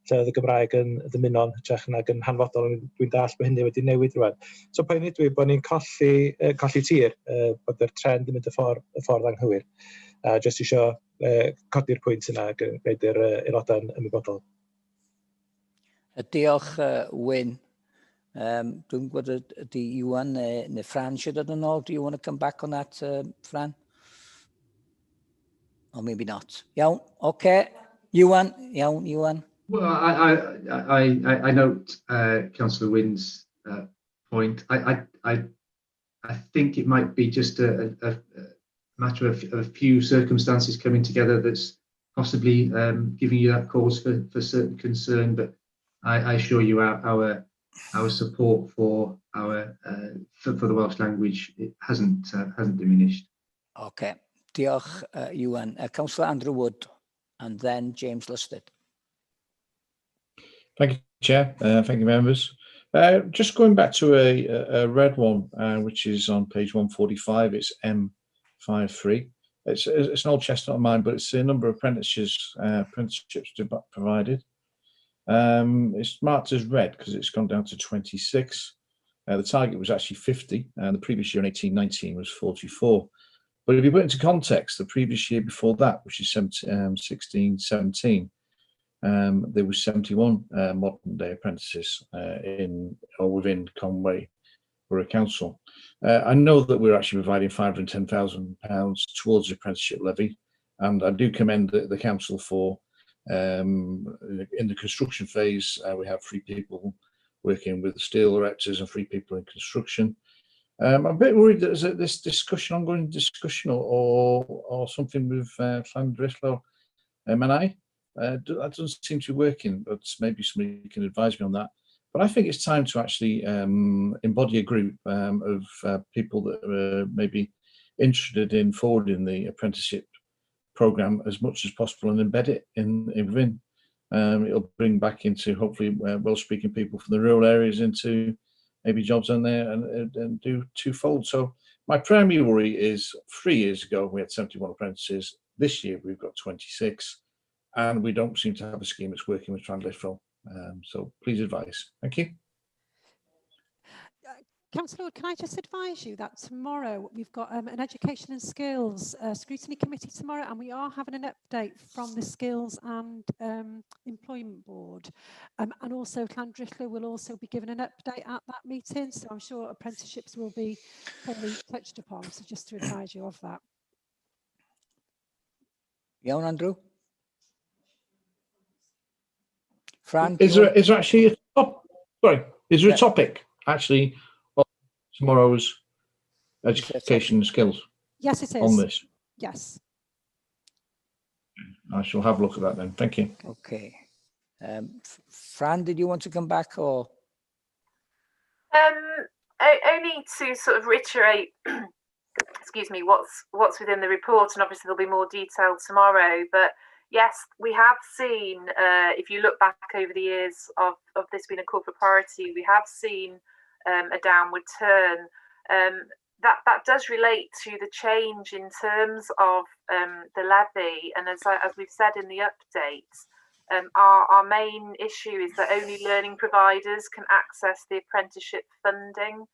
lle oedd y Gymraeg yn ddymunol hytrach nag yn hanfodol. Dwi'n dall bod hynny wedi newid rwan. So poeni dwi bod ni'n colli tir, bod yr trend yn mynd y ffordd anghywir. Jyst isio codi'r pwynt yna a gwneud yr aelodau yn ymwybodol. Diolch, Wyn. Dwi'n gwybod ydy Iwan neu Fran sydd dod yn ôl. Do you want to come back on that, Fran? Or maybe not. Iawn, okay. Iwan, iawn, Iwan. Well, I note Councillor Wyn's point. I think it might be just a matter of a few circumstances coming together that's possibly giving you that cause for certain concern, but I assure you our support for the Welsh language, it hasn't diminished. Okay, diolch, Iwan. Councillor Andrew Wood, and then James Lusted. Thank you, Chair. Thank you, members. Just going back to a red one, which is on page 145. It's M53. It's an old chestnut of mine, but it's the number of apprenticeships provided. It's marked as red because it's gone down to 26. The target was actually 50, and the previous year in 18-19 was 44. But if you put it into context, the previous year before that, which is 16-17, there was 71 modern day apprentices in or within Conway Borough Council. I know that we're actually providing £510,000 towards the apprenticeship levy, and I do commend the council for in the construction phase. We have 3 people working with steel erectors and 3 people in construction. I'm a bit worried that there's this ongoing discussion or something with Llandrillo MNI. That doesn't seem to be working, but maybe somebody can advise me on that. But I think it's time to actually embody a group of people that are maybe interested in forwarding the apprenticeship programme as much as possible and embed it within. It'll bring back into hopefully Welsh-speaking people from the rural areas into maybe jobs on there and do twofold. So my primary worry is 3 years ago we had 71 apprentices. This year we've got 26, and we don't seem to have a scheme that's working with Llandrillo. So please advise. Thank you. Councillor, can I just advise you that tomorrow we've got an education and skills scrutiny committee tomorrow, and we are having an update from the skills and employment board, and also Llandrillo will also be given an update at that meeting, so I'm sure apprenticeships will be fully touched upon, so just to advise you of that. Iawn, Andrew? Fran? Is there actually a topic actually on tomorrow's education and skills? Yes, it is. On this? Yes. I shall have a look at that then. Thank you. Okay. Fran, did you want to come back or? Only to sort of reiterate, excuse me, what's within the report, and obviously there'll be more detail tomorrow. But yes, we have seen, if you look back over the years of this being a corporate priority, we have seen a downward turn. That does relate to the change in terms of the levy, and as we've said in the update, our main issue is that only learning providers can access the apprenticeship funding,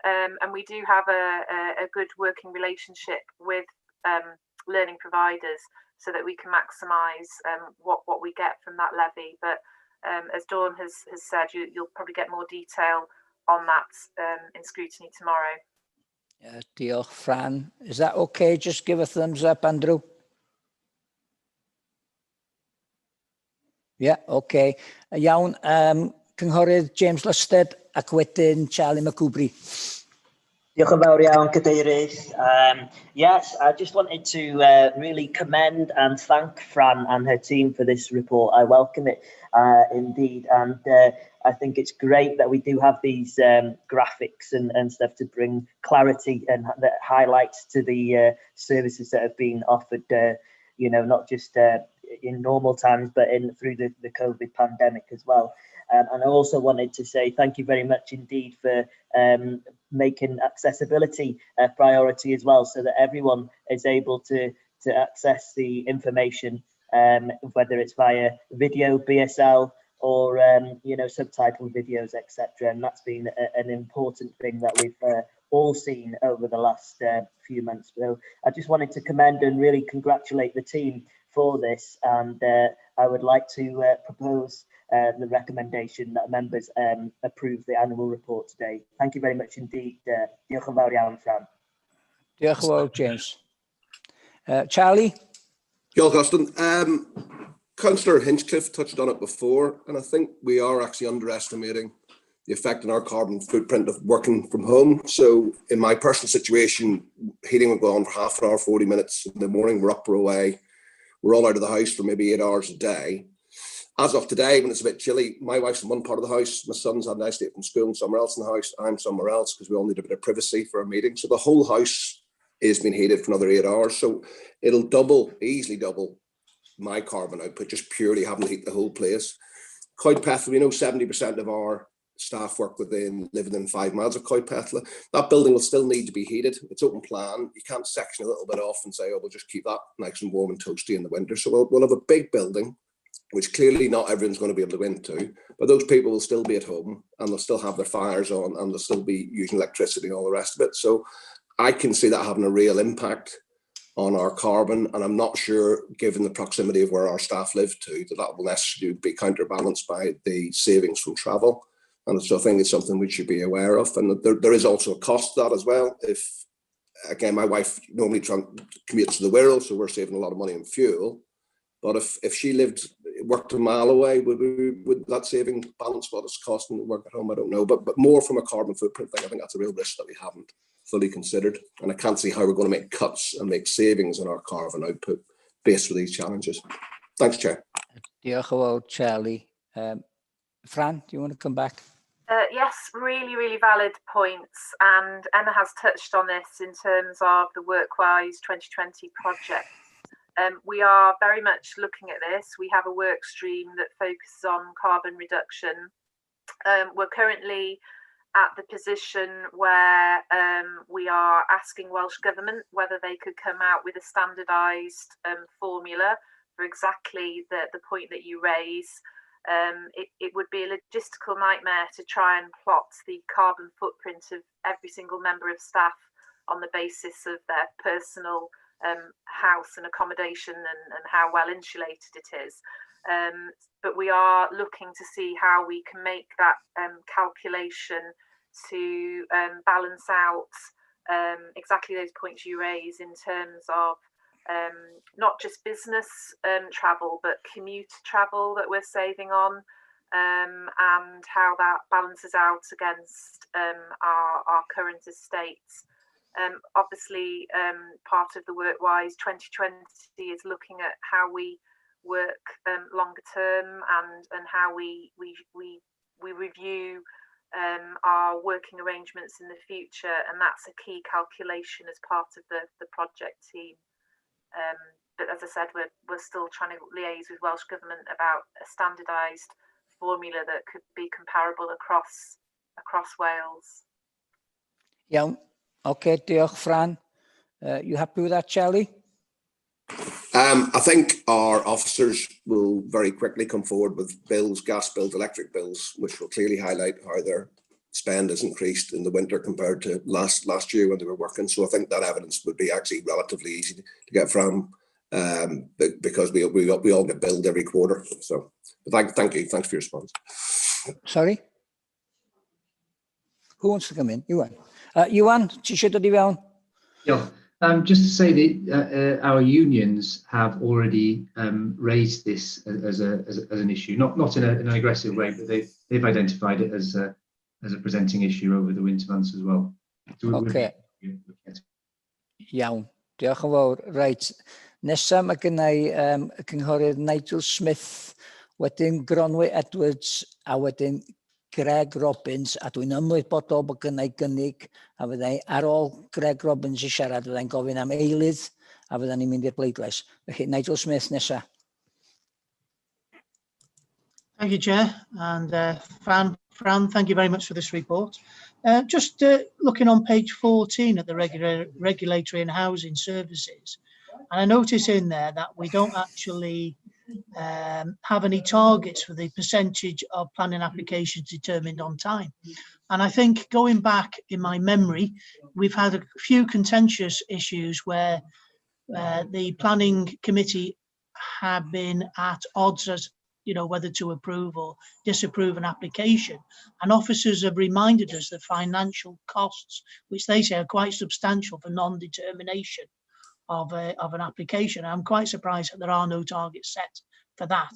and we do have a good working relationship with learning providers so that we can maximise what we get from that levy. But as Dawn has said, you'll probably get more detail on that in scrutiny tomorrow. Diolch, Fran. Is that okay? Just give a thumbs up, Andrew. Yeah, okay. Iawn, Cynghorydd James Lusted ac wedyn Charlie McCoubry. Diolch yn fawr iawn, Cadeirydd. Yes, I just wanted to really commend and thank Fran and her team for this report. I welcome it indeed, and I think it's great that we do have these graphics and stuff to bring clarity and that highlights to the services that have been offered, you know, not just in normal times, but through the COVID pandemic as well. And I also wanted to say thank you very much indeed for making accessibility a priority as well, so that everyone is able to access the information, whether it's via video, BSL, or you know, subtitled videos, etc. And that's been an important thing that we've all seen over the last few months. So I just wanted to commend and really congratulate the team for this, and I would like to propose the recommendation that members approve the annual report today. Thank you very much indeed. Diolch yn fawr iawn, Fran. Diolch yn fawr, James. Charlie? Diolch, Austin. Councillor Hinchcliffe touched on it before, and I think we are actually underestimating the effect on our carbon footprint of working from home. So in my personal situation, heating would go on for half an hour, 40 minutes in the morning. We're up or away. We're all out of the house for maybe 8 hours a day. As of today, when it's a bit chilly, my wife's in one part of the house, my son's had an nice day from school and somewhere else in the house, I'm somewhere else because we all need a bit of privacy for a meeting. So the whole house is being heated for another 8 hours. So it'll easily double my carbon output, just purely having to heat the whole place. Coedpethla, we know 70% of our staff living within 5 miles of Coedpethla. That building will still need to be heated. It's open plan. You can't section a little bit off and say, oh, we'll just keep that nice and warm and toasty in the winter. So we'll have a big building, which clearly not everyone's going to be able to go into, but those people will still be at home and they'll still have their fires on and they'll still be using electricity and all the rest of it. So I can see that having a real impact on our carbon, and I'm not sure, given the proximity of where our staff live to, that will necessarily be counterbalanced by the savings from travel. And so I think it's something we should be aware of. And there is also a cost to that as well. If, again, my wife normally commutes to the Wirral, so we're saving a lot of money on fuel. But if she worked a mile away, would that saving balance what it's costing to work at home? I don't know. But more from a carbon footprint thing, I think that's a real risk that we haven't fully considered. And I can't see how we're going to make cuts and make savings in our carbon output based on these challenges. Thanks, Chair. Diolch yn fawr, Charlie. Fran, do you want to come back? Yes, really, really valid points. And Emma has touched on this in terms of the Workwise 2020 project. We are very much looking at this. We have a work stream that focuses on carbon reduction. We're currently at the position where we are asking Welsh Government whether they could come out with a standardised formula for exactly the point that you raise. It would be a logistical nightmare to try and plot the carbon footprint of every single member of staff on the basis of their personal house and accommodation and how well insulated it is. But we are looking to see how we can make that calculation to balance out exactly those points you raise in terms of not just business travel, but commuter travel that we're saving on, and how that balances out against our current estates. Obviously, part of the WorkWise 2020 is looking at how we work longer term and how we review our working arrangements in the future, and that's a key calculation as part of the project team. But as I said, we're still trying to liaise with Welsh Government about a standardised formula that could be comparable across Wales. Iawn. Okay, diolch, Fran. You happy with that, Charlie? I think our officers will very quickly come forward with bills, gas bills, electric bills, which will clearly highlight how their spend has increased in the winter compared to last year when they were working. So I think that evidence would be actually relatively easy to get from, because we all get billed every quarter. So thank you. Thanks for your response. Sorry? Who wants to come in? Iwan. Iwan, ti eisiau dod I fewn? Yeah. Just to say that our unions have already raised this as an issue, not in an aggressive way, but they've identified it as a presenting issue over the winter months as well. Okay. Iawn. Diolch yn fawr. Right. Nesa mae gennau y cynghorydd Nigel Smith, wedyn Gronwy Edwards, a wedyn Greg Robbins, a dwi'n ymwybodol bod gennau gynnig, a fyddai ar ôl Greg Robbins i siarad, fyddai'n gofyn am eilydd, a fydda'n ni'n mynd i'r bleidlais. Felly, Nigel Smith nesa. Thank you, Chair. And Fran, thank you very much for this report. Just looking on page 14 at the regulatory and housing services, and I notice in there that we don't actually have any targets for the percentage of planning applications determined on time. And I think going back in my memory, we've had a few contentious issues where the planning committee have been at odds as whether to approve or disapprove an application, and officers have reminded us that financial costs, which they say are quite substantial for non-determination of an application. I'm quite surprised that there are no targets set for that.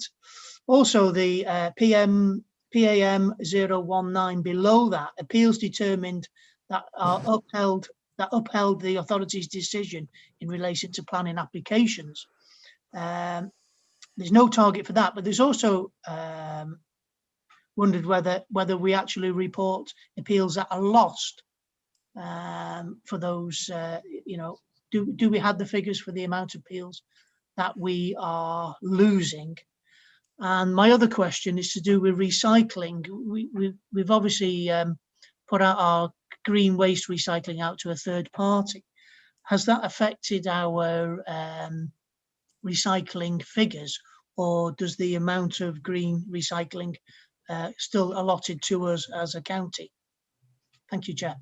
Also, the PAM 019 below that, appeals determined that are upheld the authority's decision in relation to planning applications. There's no target for that, but there's also wondered whether we actually report appeals that are lost for those, do we have the figures for the amount of appeals that we are losing? And my other question is to do with recycling. We've obviously put out our green waste recycling out to a third party. Has that affected our recycling figures, or does the amount of green recycling still allotted to us as a county? Thank you, Chair.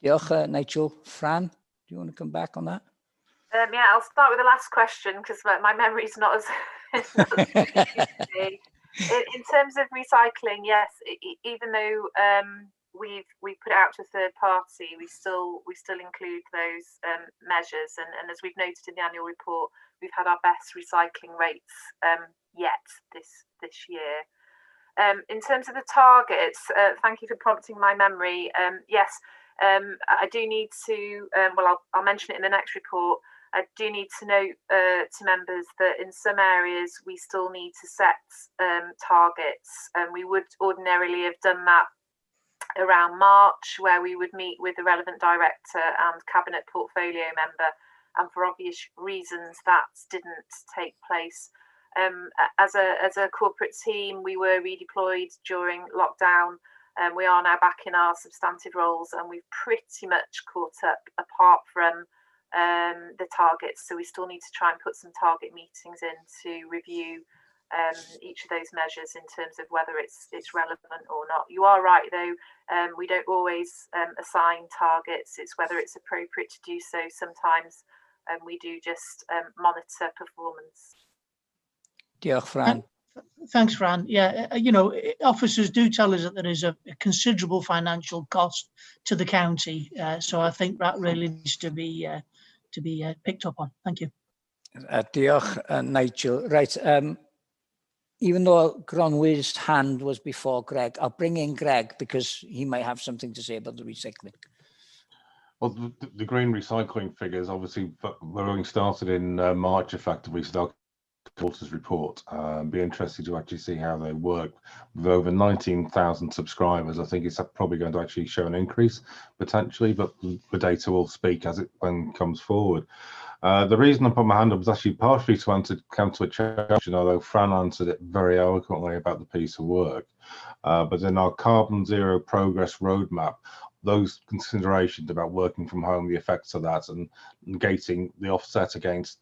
Diolch, Nigel. Fran, do you want to come back on that? Yeah, I'll start with the last question because my memory is not as in terms of recycling. Yes, even though we put it out to a third party, we still include those measures, and as we've noted in the annual report, we've had our best recycling rates yet this year. In terms of the targets, thank you for prompting my memory. Yes, I do need to, I'll mention it in the next report. I do need to note to members that in some areas we still need to set targets, and we would ordinarily have done that around March, where we would meet with the relevant director and cabinet portfolio member, and for obvious reasons that didn't take place. As a corporate team, we were redeployed during lockdown, and we are now back in our substantive roles, and we've pretty much caught up apart from the targets. So we still need to try and put some target meetings in to review each of those measures in terms of whether it's relevant or not. You are right though, we don't always assign targets. It's whether it's appropriate to do so. Sometimes we do just monitor performance. Diolch, Fran. Thanks, Fran. Yeah, you know, officers do tell us that there is a considerable financial cost to the county, so I think that really needs to be picked up on. Thank you. Diolch, Nigel. Right. Even though Gronwy's hand was before Greg, I'll bring in Greg because he might have something to say about the recycling. Well, the green recycling figures, obviously, we're only started in March, effectively, so they'll quarter's report. Be interested to actually see how they work. With over 19,000 subscribers, I think it's probably going to actually show an increase potentially, but the data will speak as it comes forward. The reason I put my hand up was actually partially to answer Councillor Chapter, although Fran answered it very eloquently about the piece of work. But in our carbon zero progress roadmap, those considerations about working from home, the effects of that, and negating the offset against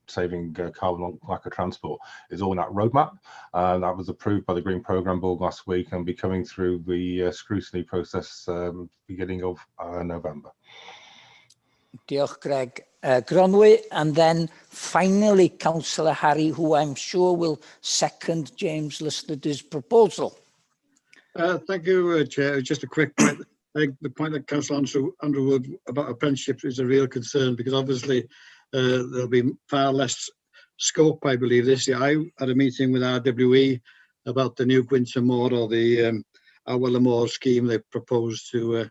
saving carbon like a transport is all in that roadmap. That was approved by the Green Programme Board last week and be coming through the scrutiny process beginning of November. Diolch, Greg. Gronwy, and then finally Councillor Harry, who I'm sure will second James Lyster's proposal. Thank you, Chair. Just a quick point. I think the point that Councillor Underwood about apprenticeships is a real concern because obviously there'll be far less scope, I believe, this year. I had a meeting with RWE about the new Gwynter Moor or the Awel Moor scheme they proposed to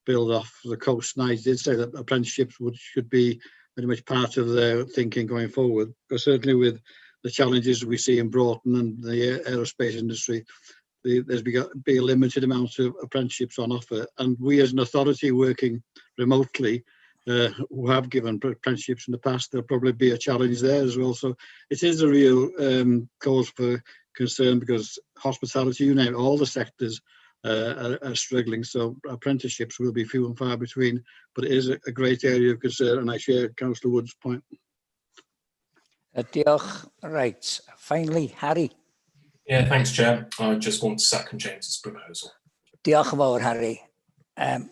build off the coast. And I did say that apprenticeships should be very much part of their thinking going forward. But certainly with the challenges we see in Broughton and the aerospace industry, there's be a limited amount of apprenticeships on offer, and we as an authority working remotely who have given apprenticeships in the past, there'll probably be a challenge there as well. So it is a real cause for concern because hospitality, you name it, all the sectors are struggling. So apprenticeships will be few and far between, but it is a great area of concern, and I share Councillor Wood's point. Diolch. Right. Finally, Harry. Yeah, thanks, Chair. I just want to second James's proposal. Diolch yn fawr, Harry.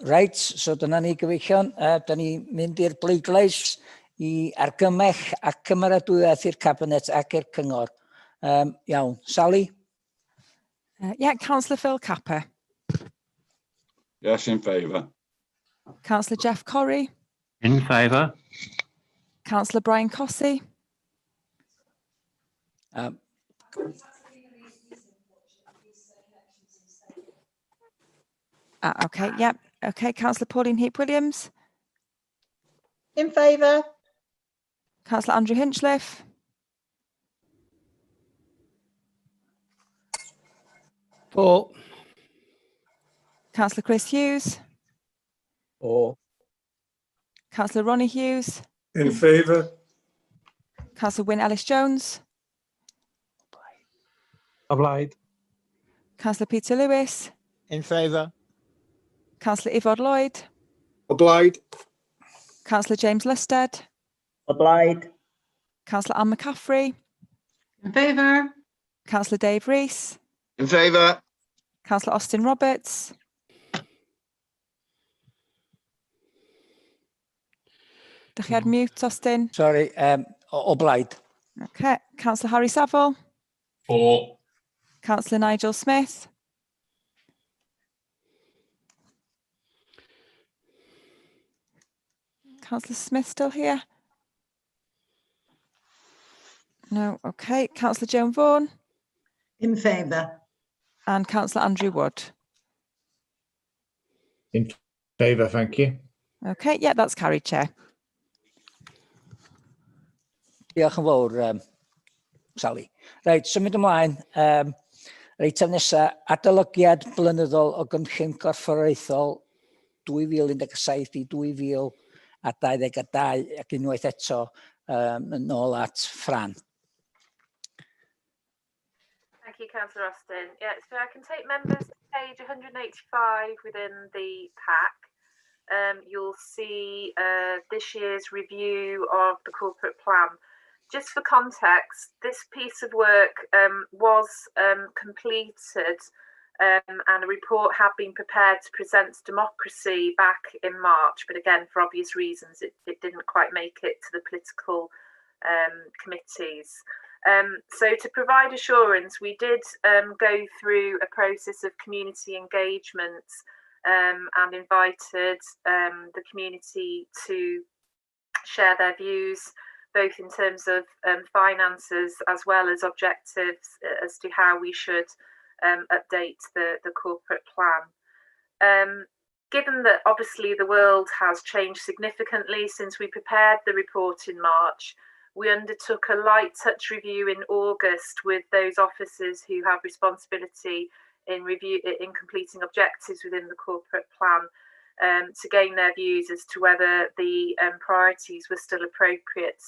Right, so dyna ni gyfeillion. Da ni mynd i'r bleidlais I argymell a cymeradwyaeth i'r Cabinet ac i'r Cyngor. Iawn, Sally? Yeah, Councillor Phil Capper. Yes, in favour. Councillor Jeff Corrie. In favour. Councillor Brian Cossey. Okay, yeah. Okay, Councillor Pauline Heap-Williams. In favour. Councillor Andrew Hinchliffe. For. Councillor Chris Hughes. For. Councillor Ronnie Hughes. In favour. Councillor Wyn Ellis-Jones. Obliged. Councillor Peter Lewis. In favour. Councillor Yvonne Lloyd. Obliged. Councillor James Lusted. Obliged. Councillor Anne McCaffrey. In favour. Councillor Dave Rees. In favour. Councillor Austin Roberts. Dach chi ar mute, Austin? Sorry, obliged. Okay, Councillor Harry Saville. For. Councillor Nigel Smith. Councillor Smith still here? No, okay. Councillor Joan Vaughan. In favour. And Councillor Andrew Wood. In favour, thank you. Okay, yeah, that's carried, Chair. Diolch yn fawr, Sally. Reit, symud ymlaen. Reitem nesa, adolygiad blynyddol o gynllun corfforaethol 2017 I 2022 ac unwaith eto yn ôl at Fran. Thank you, Councillor Austin. Yeah, so I can take members to page 185 within the pack. You'll see this year's review of the corporate plan. just for context, this piece of work was completed and a report had been prepared to present to democracy back in March, but again, for obvious reasons, it didn't quite make it to the political committees. So to provide assurance, we did go through a process of community engagement and invited the community to share their views, both in terms of finances as well as objectives as to how we should update the corporate plan. Given that obviously the world has changed significantly since we prepared the report in March, we undertook a light touch review in August with those officers who have responsibility in completing objectives within the corporate plan, to gain their views as to whether the priorities were still appropriate.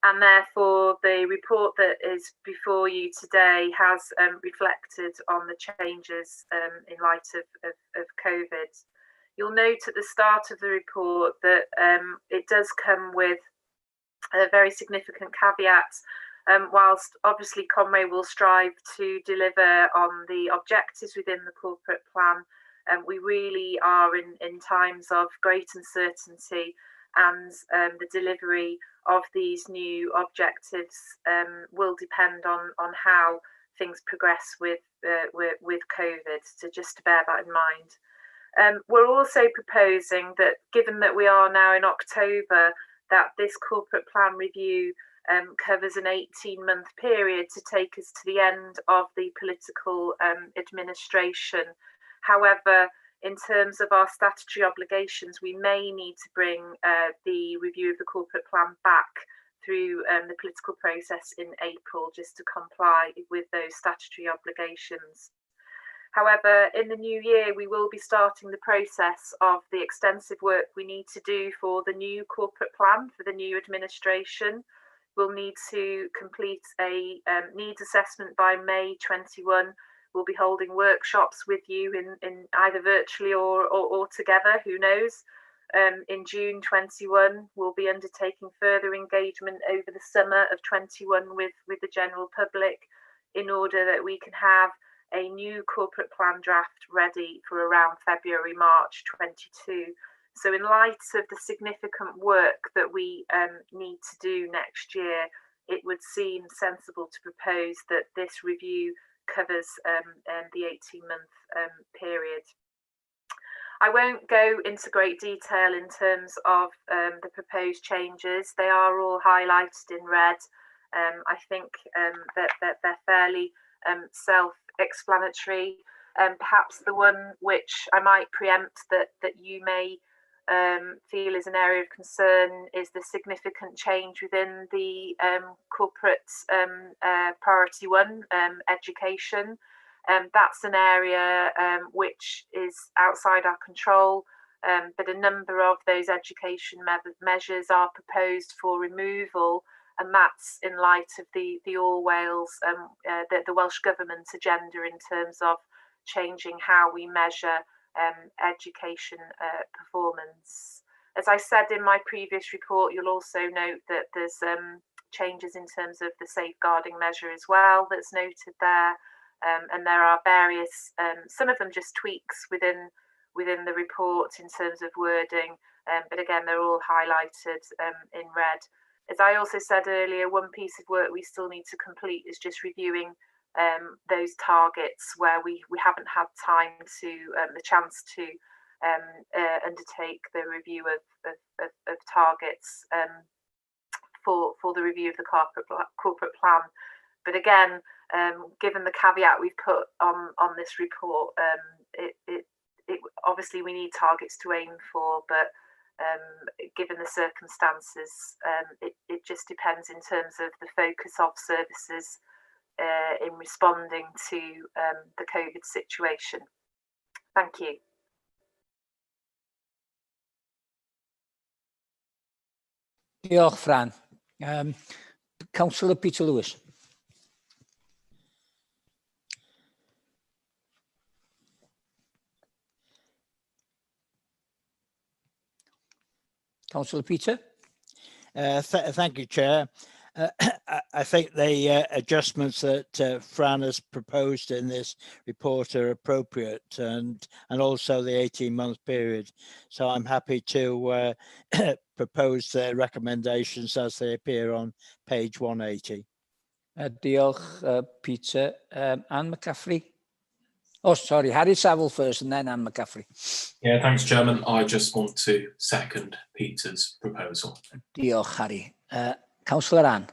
And therefore, the report that is before you today has reflected on the changes in light of COVID. You'll note at the start of the report that it does come with a very significant caveat. Whilst obviously Conway will strive to deliver on the objectives within the corporate plan, we really are in times of great uncertainty, and the delivery of these new objectives will depend on how things progress with COVID, so just to bear that in mind. We're also proposing that, given that we are now in October, that this corporate plan review covers an 18-month period to take us to the end of the political administration. However, in terms of our statutory obligations, we may need to bring the review of the corporate plan back through the political process in April, just to comply with those statutory obligations. However, in the new year, we will be starting the process of the extensive work we need to do for the new corporate plan for the new administration. We'll need to complete a needs assessment by May 21. We'll be holding workshops with you in either virtually or together, who knows. In June 21, we'll be undertaking further engagement over the summer of 21 with the general public, in order that we can have a new corporate plan draft ready for around February, March 22. So in light of the significant work that we need to do next year, it would seem sensible to propose that this review covers the 18-month period. I won't go into great detail in terms of the proposed changes. They are all highlighted in red. I think that they're fairly self-explanatory. Perhaps the one which I might preempt that you may feel is an area of concern is the significant change within the corporate priority 1, education. That's an area which is outside our control, but a number of those education measures are proposed for removal, and that's in light of the All Wales, the Welsh Government agenda in terms of changing how we measure education performance. As I said in my previous report, you'll also note that there's changes in terms of the safeguarding measure as well that's noted there, and there are various, some of them just tweaks within the report in terms of wording, but again, they're all highlighted in red. As I also said earlier, one piece of work we still need to complete is just reviewing those targets where we haven't had time to the chance to undertake the review of targets for the review of the corporate plan. But again, given the caveat we've put on this report, it obviously we need targets to aim for, but given the circumstances, it just depends in terms of the focus of services in responding to the COVID situation. Thank you. Diolch, Fran. Councillor Peter Lewis. Councillor Peter. Thank you, Chair. I think the adjustments that Fran has proposed in this report are appropriate, and also the 18-month period. So I'm happy to propose the recommendations as they appear on page 180. Diolch, Peter. Anne McCaffrey. Oh, sorry, Harry Saville first and then Anne McCaffrey. Yeah, thanks, Chairman. I just want to second Peter's proposal. Diolch, Harry. Councillor Anne.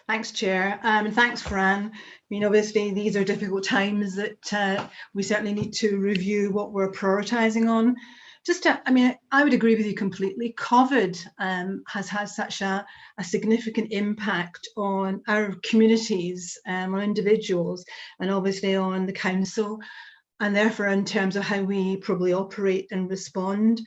Thanks, Chair, and thanks, Fran. I mean, obviously, these are difficult times that we certainly need to review what we're prioritising on. I mean, I would agree with you completely. COVID has had such a significant impact on our communities, on individuals, and obviously on the council, and therefore in terms of how we probably operate and respond.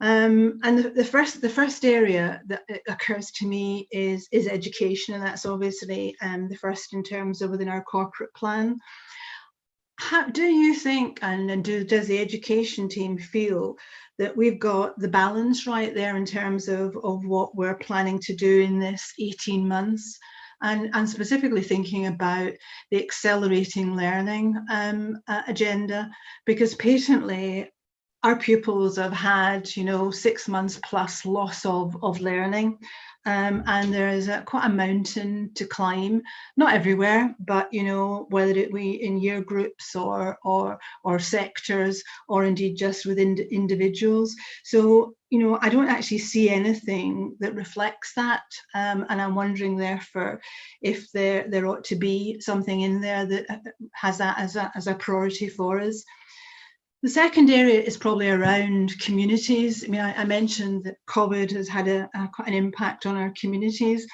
And the first area that occurs to me is education, and that's obviously the first in terms of within our corporate plan. How do you think, and does the education team feel that we've got the balance right there in terms of what we're planning to do in this 18 months? And specifically thinking about the accelerating learning agenda, because patently our pupils have had, 6 months plus loss of learning, and there is quite a mountain to climb. Not everywhere, but whether it be in year groups or sectors, or indeed just within individuals. So I don't actually see anything that reflects that, and I'm wondering therefore if there ought to be something in there that has that as a priority for us. The second area is probably around communities. I mean, I mentioned that COVID has had quite an impact on our communities.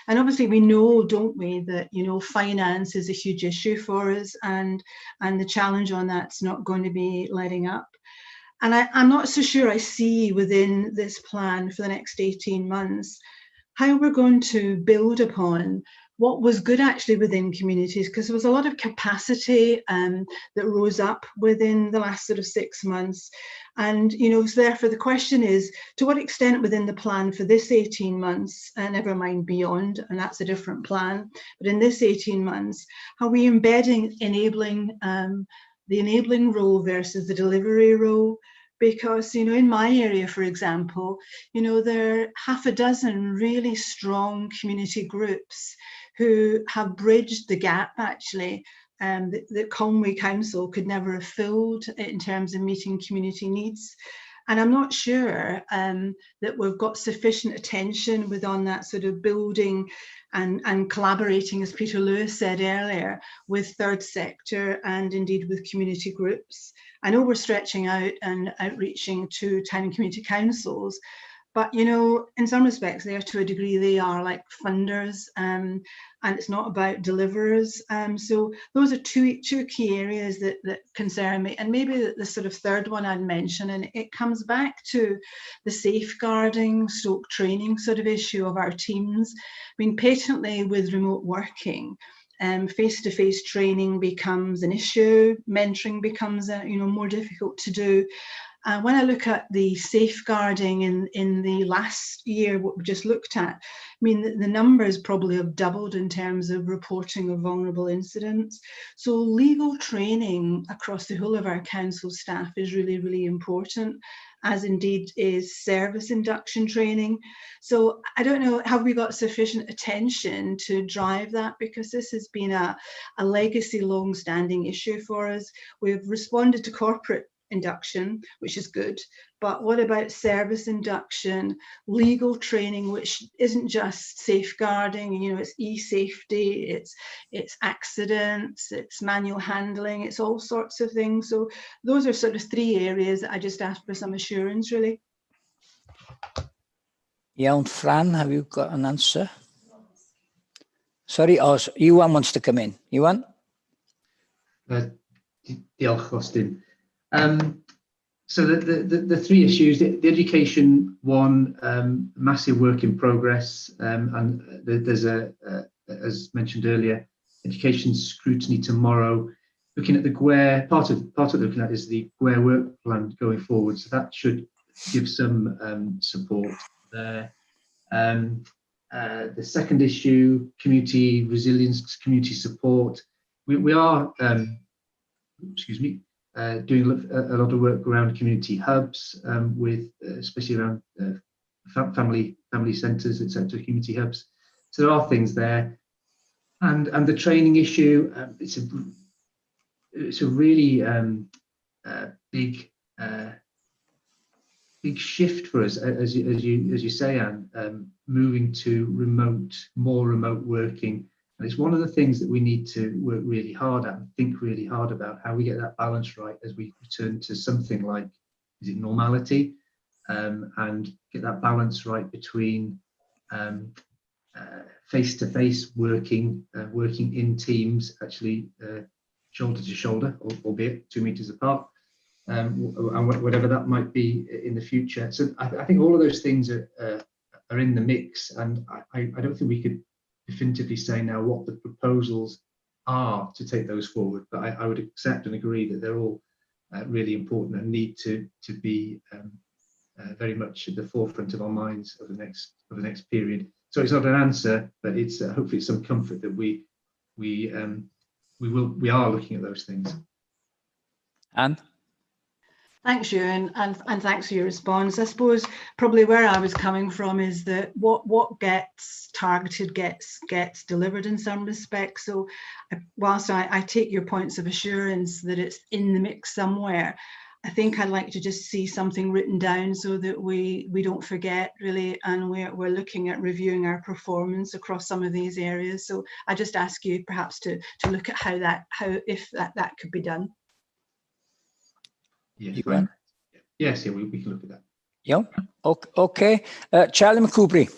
And obviously we know, don't we, that, finance is a huge issue for us, and the challenge on that's not going to be letting up. And I'm not so sure I see within this plan for the next 18 months how we're going to build upon what was good actually within communities, because there was a lot of capacity that rose up within the last sort of 6 months. And, so therefore the question is, to what extent within the plan for this 18 months, and never mind beyond, and that's a different plan, but in this 18 months, how are we embedding the enabling role versus the delivery role? Because, in my area, for example, there are half a dozen really strong community groups who have bridged the gap, actually, that Conwy Council could never have filled in terms of meeting community needs. And I'm not sure that we've got sufficient attention within that sort of building and collaborating, as Peter Lewis said earlier, with third sector and indeed with community groups. I know we're stretching out and outreaching to town and community councils, but in some respects, they are, to a degree, they are like funders, and it's not about deliverers. So those are two key areas that concern me. And maybe the sort of third one I'd mention, and it comes back to the safeguarding / training sort of issue of our teams. I mean, patently with remote working, face-to-face training becomes an issue, mentoring becomes more difficult to do. When I look at the safeguarding in the last year, what we just looked at, I mean, the numbers probably have doubled in terms of reporting of vulnerable incidents. So legal training across the whole of our council staff is really, really important, as indeed is service induction training. So I don't know, have we got sufficient attention to drive that? Because this has been a legacy, long-standing issue for us. We've responded to corporate induction, which is good, but what about service induction, legal training, which isn't just safeguarding, it's e-safety, it's accidents, it's manual handling, it's all sorts of things. So those are sort of 3 areas that I just asked for some assurance, really. Yeah, Fran, have you got an answer? Sorry, Iwan wants to come in. Iwan? Diolch, Austin. So the 3 issues, the education one, massive work in progress, and there's as mentioned earlier, education scrutiny tomorrow. Looking at the GWARE, part of looking at is the GWARE work plan going forward, so that should give some support there. The second issue, community resilience, community support. We are, doing a lot of work around community hubs, with especially around family centres, etc., community hubs. So there are things there, and the training issue. It's a really big shift for us, as you say, Anne, moving to more remote working. And it's one of the things that we need to work really hard at and think really hard about how we get that balance right as we return to something like, is it normality, and get that balance right between face-to-face working, working in teams, actually shoulder to shoulder, albeit 2 meters apart, and whatever that might be in the future. So I think all of those things are in the mix, and I don't think we could definitively say now what the proposals are to take those forward, but I would accept and agree that they're all really important and need to be very much at the forefront of our minds over the next period. So it's not an answer, but it's hopefully some comfort that we are looking at those things. Anne? Thanks, Ewan, and thanks for your response. I suppose probably where I was coming from is that what gets targeted gets delivered in some respects. So whilst I take your points of assurance that it's in the mix somewhere, I think I'd like to just see something written down so that we don't forget, really, and we're looking at reviewing our performance across some of these areas. So I just ask you perhaps to look at if that could be done. Yes, we can look at that. Yeah, okay. Charlie McCoubry.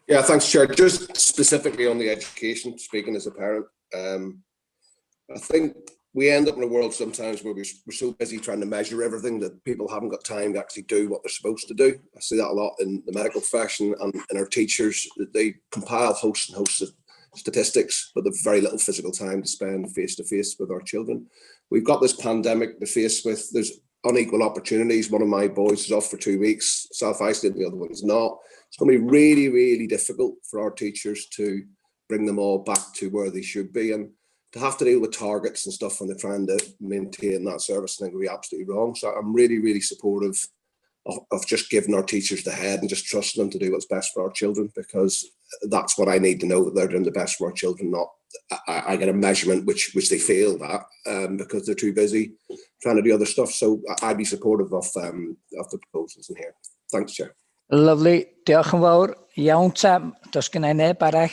Yeah, thanks, Chair. Just specifically on the education, speaking as a parent, I think we end up in a world sometimes where we're so busy trying to measure everything that people haven't got time to actually do what they're supposed to do. I see that a lot in the medical profession and in our teachers, that they compile hosts and hosts of statistics, but they've very little physical time to spend face-to-face with our children. We've got this pandemic to face with. There's unequal opportunities. One of my boys is off for 2 weeks, self-isolated, the other one is not. It's going to be really, really difficult for our teachers to bring them all back to where they should be. And to have to deal with targets and stuff when they're trying to maintain that service, I think would be absolutely wrong. So I'm really, really supportive of just giving our teachers the head and just trusting them to do what's best for our children, because that's what I need to know, that they're doing the best for our children, not I get a measurement which they fail at because they're too busy trying to do other stuff. So I'd be supportive of the proposals in here. Thanks, Chair. Lovely. Diolch yn fawr. Iawn ta, does gynna i neb arall.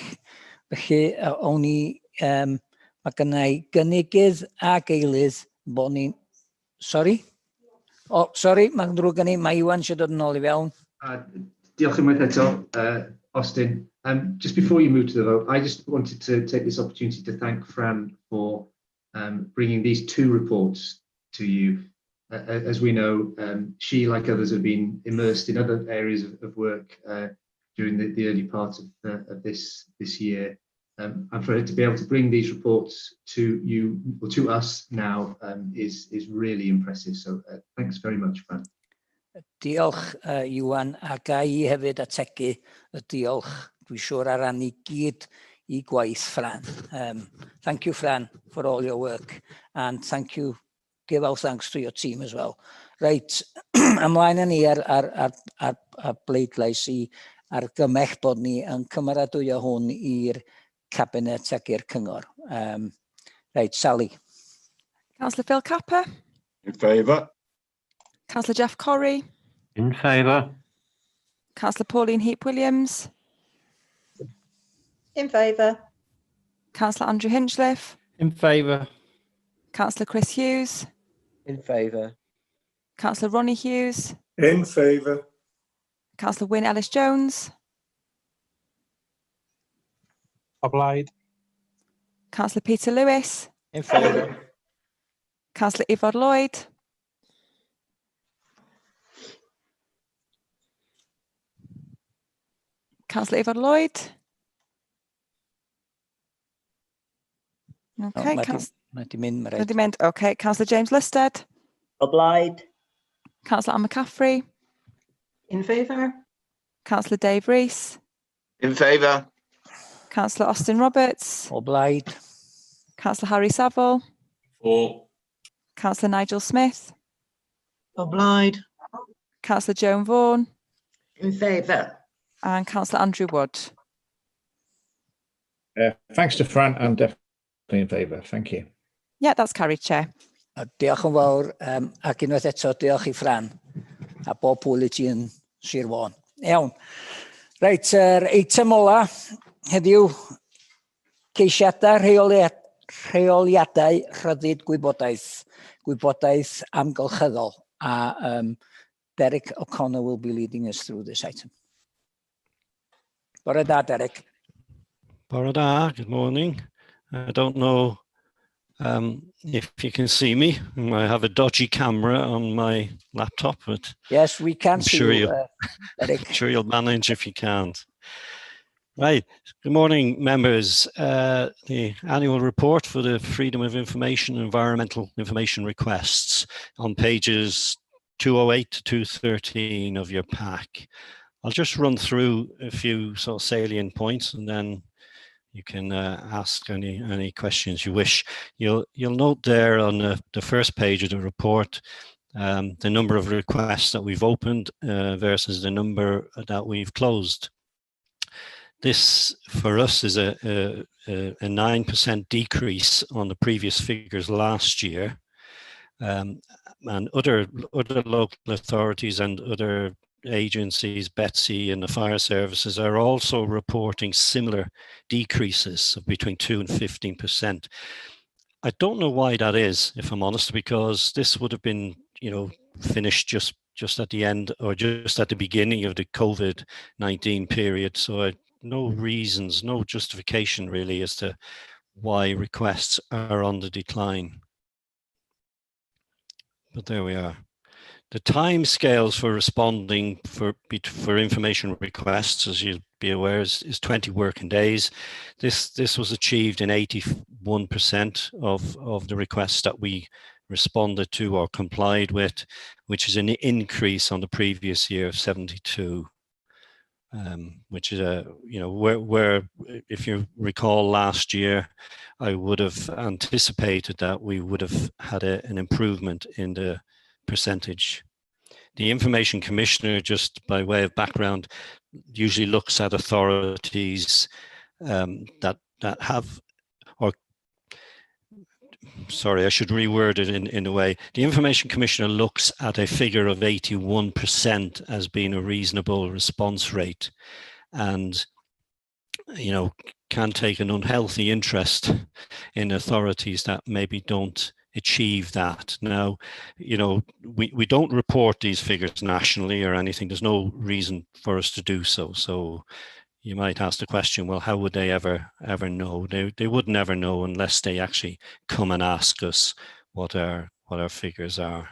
Felly, o'n i, mae gynna i gynigydd ag eilydd bod ni'n... Sorry? O, sorry, mae'n drwg gen i. Mae Iwan eisiau dod yn ôl I fewn. Diolch unwaith eto, Austin. Just before you move to the vote, I just wanted to take this opportunity to thank Fran for bringing these 2 reports to you. As we know, she, like others, have been immersed in other areas of work during the early part of this year. And for her to be able to bring these reports to you, or to us now, is really impressive. So thanks very much, Fran. Diolch, Iwan, ac a I hefyd ategu y diolch. Dwi'n siŵr ar ran I gyd I gwaith Fran. Thank you, Fran, for all your work, and thank you, give our thanks to your team as well. Right, ymlaen ni ar bleidlais I argymell bod ni yn cymeradwyo hwn i'r Cabinet ac i'r Cyngor. Right, Sally. Councillor Phil Capper. In favour. Councillor Jeff Corrie. In favour. Councillor Pauline Heap-Williams. In favour. Councillor Andrew Hinchliffe. In favour. Councillor Chris Hughes. In favour. Councillor Ronnie Hughes. In favour. Councillor Wyn Ellis-Jones. O blaid. Councillor Peter Lewis. In favour. Councillor Yvonne Lloyd. Councillor Yvonne Lloyd. Okay, okay. Councillor James Listed. O blaid. Councillor Anne McCaffrey. In favour. Councillor Dave Rees. In favour. Councillor Austin Roberts. O blaid. Councillor Harry Saville. For. Councillor Nigel Smith. O blaid. Councillor Joan Vaughan. In favour. And Councillor Andrew Wood. Thanks to Fran, I'm definitely in favour. Thank you. Yeah, that's carried, Chair. Diolch yn fawr, ac unwaith eto diolch I Fran a bob pwyl I ti yn Sir Fôn. Iawn. Reit, yr eitem ola heddiw, ceisiadau rheoliadau rhyddid gwybodaeth amgylcheddol. A Derek O'Connor will be leading us through this item. Bore da, Derek. Bore da, good morning. I don't know if you can see me. I have a dodgy camera on my laptop, but yes, we can see you, Derek. I'm sure you'll manage if you can't. Right. Good morning, members. The annual report for the Freedom of Information and Environmental Information requests on pages 208 to 213 of your pack. I'll just run through a few sort of salient points, and then you can ask any questions you wish. You'll note there on the first page of the report the number of requests that we've opened versus the number that we've closed. This, for us, is a 9% decrease on the previous figures last year. And other local authorities and other agencies, Betsy and the fire services, are also reporting similar decreases of between 2 and 15%. I don't know why that is, if I'm honest, because this would have been, finished just at the end or just at the beginning of the COVID-19 period. So no reasons, no justification really as to why requests are on the decline. But there we are. The time scales for responding for information requests, as you'll be aware, is 20 working days. This was achieved in 81% of the requests that we responded to or complied with, which is an increase on the previous year of 72. Which is where if you recall last year, I would have anticipated that we would have had an improvement in the percentage. The Information Commissioner, just by way of background, usually looks at authorities that have, or sorry, I should reword it in a way. The Information Commissioner looks at a figure of 81% as being a reasonable response rate, and can take an unhealthy interest in authorities that maybe don't achieve that. Now, we don't report these figures nationally or anything. There's no reason for us to do so. So you might ask the question, well, how would they ever know? They would never know unless they actually come and ask us what our figures are.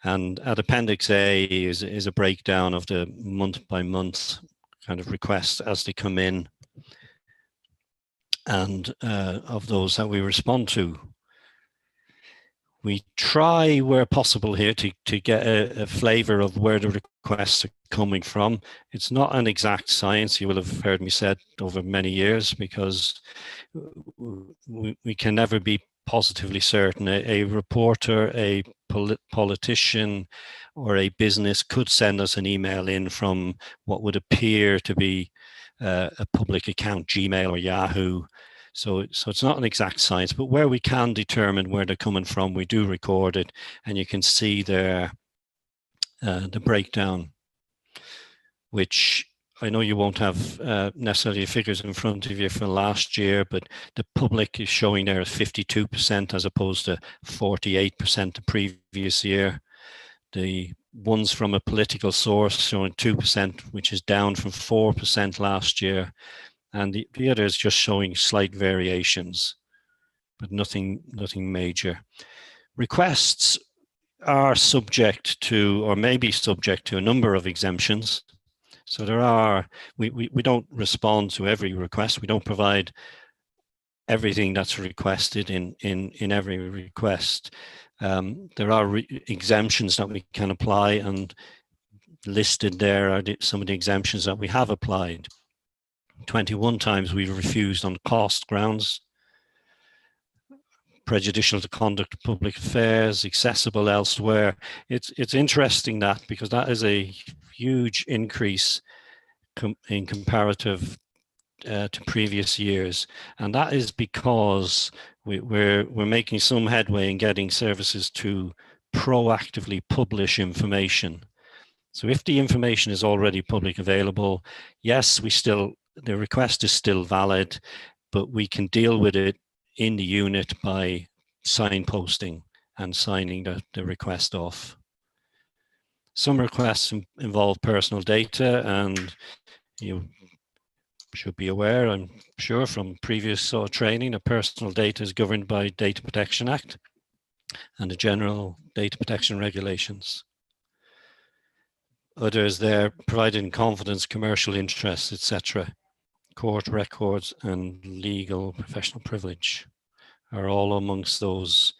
And at Appendix A is a breakdown of the month by month kind of requests as they come in, and of those that we respond to. We try, where possible here, to get a flavour of where the requests are coming from. It's not an exact science, you will have heard me said over many years, because we can never be positively certain. A reporter, a politician, or a business could send us an email in from what would appear to be a public account, Gmail or Yahoo. So it's not an exact science, but where we can determine where they're coming from, we do record it, and you can see there the breakdown, which I know you won't have necessarily figures in front of you for last year, but the public is showing there 52% as opposed to 48% the previous year. The ones from a political source showing 2%, which is down from 4% last year. And the others just showing slight variations, but nothing major. Requests are subject to, or may be subject to, a number of exemptions. So there are, we don't respond to every request. We don't provide everything that's requested in every request. There are exemptions that we can apply, and listed there are some of the exemptions that we have applied. 21 times we refused on cost grounds, prejudicial to conduct of public affairs, accessible elsewhere. It's interesting that, because that is a huge increase in comparative to previous years, and that is because we're making some headway in getting services to proactively publish information. So if the information is already public available, yes, the request is still valid, but we can deal with it in the unit by signposting and signing the request off. Some requests involve personal data, and you should be aware, I'm sure from previous training, that personal data is governed by Data Protection Act and the general data protection regulations. Others, they're providing confidence, commercial interests, etc. Court records and legal professional privilege are all amongst those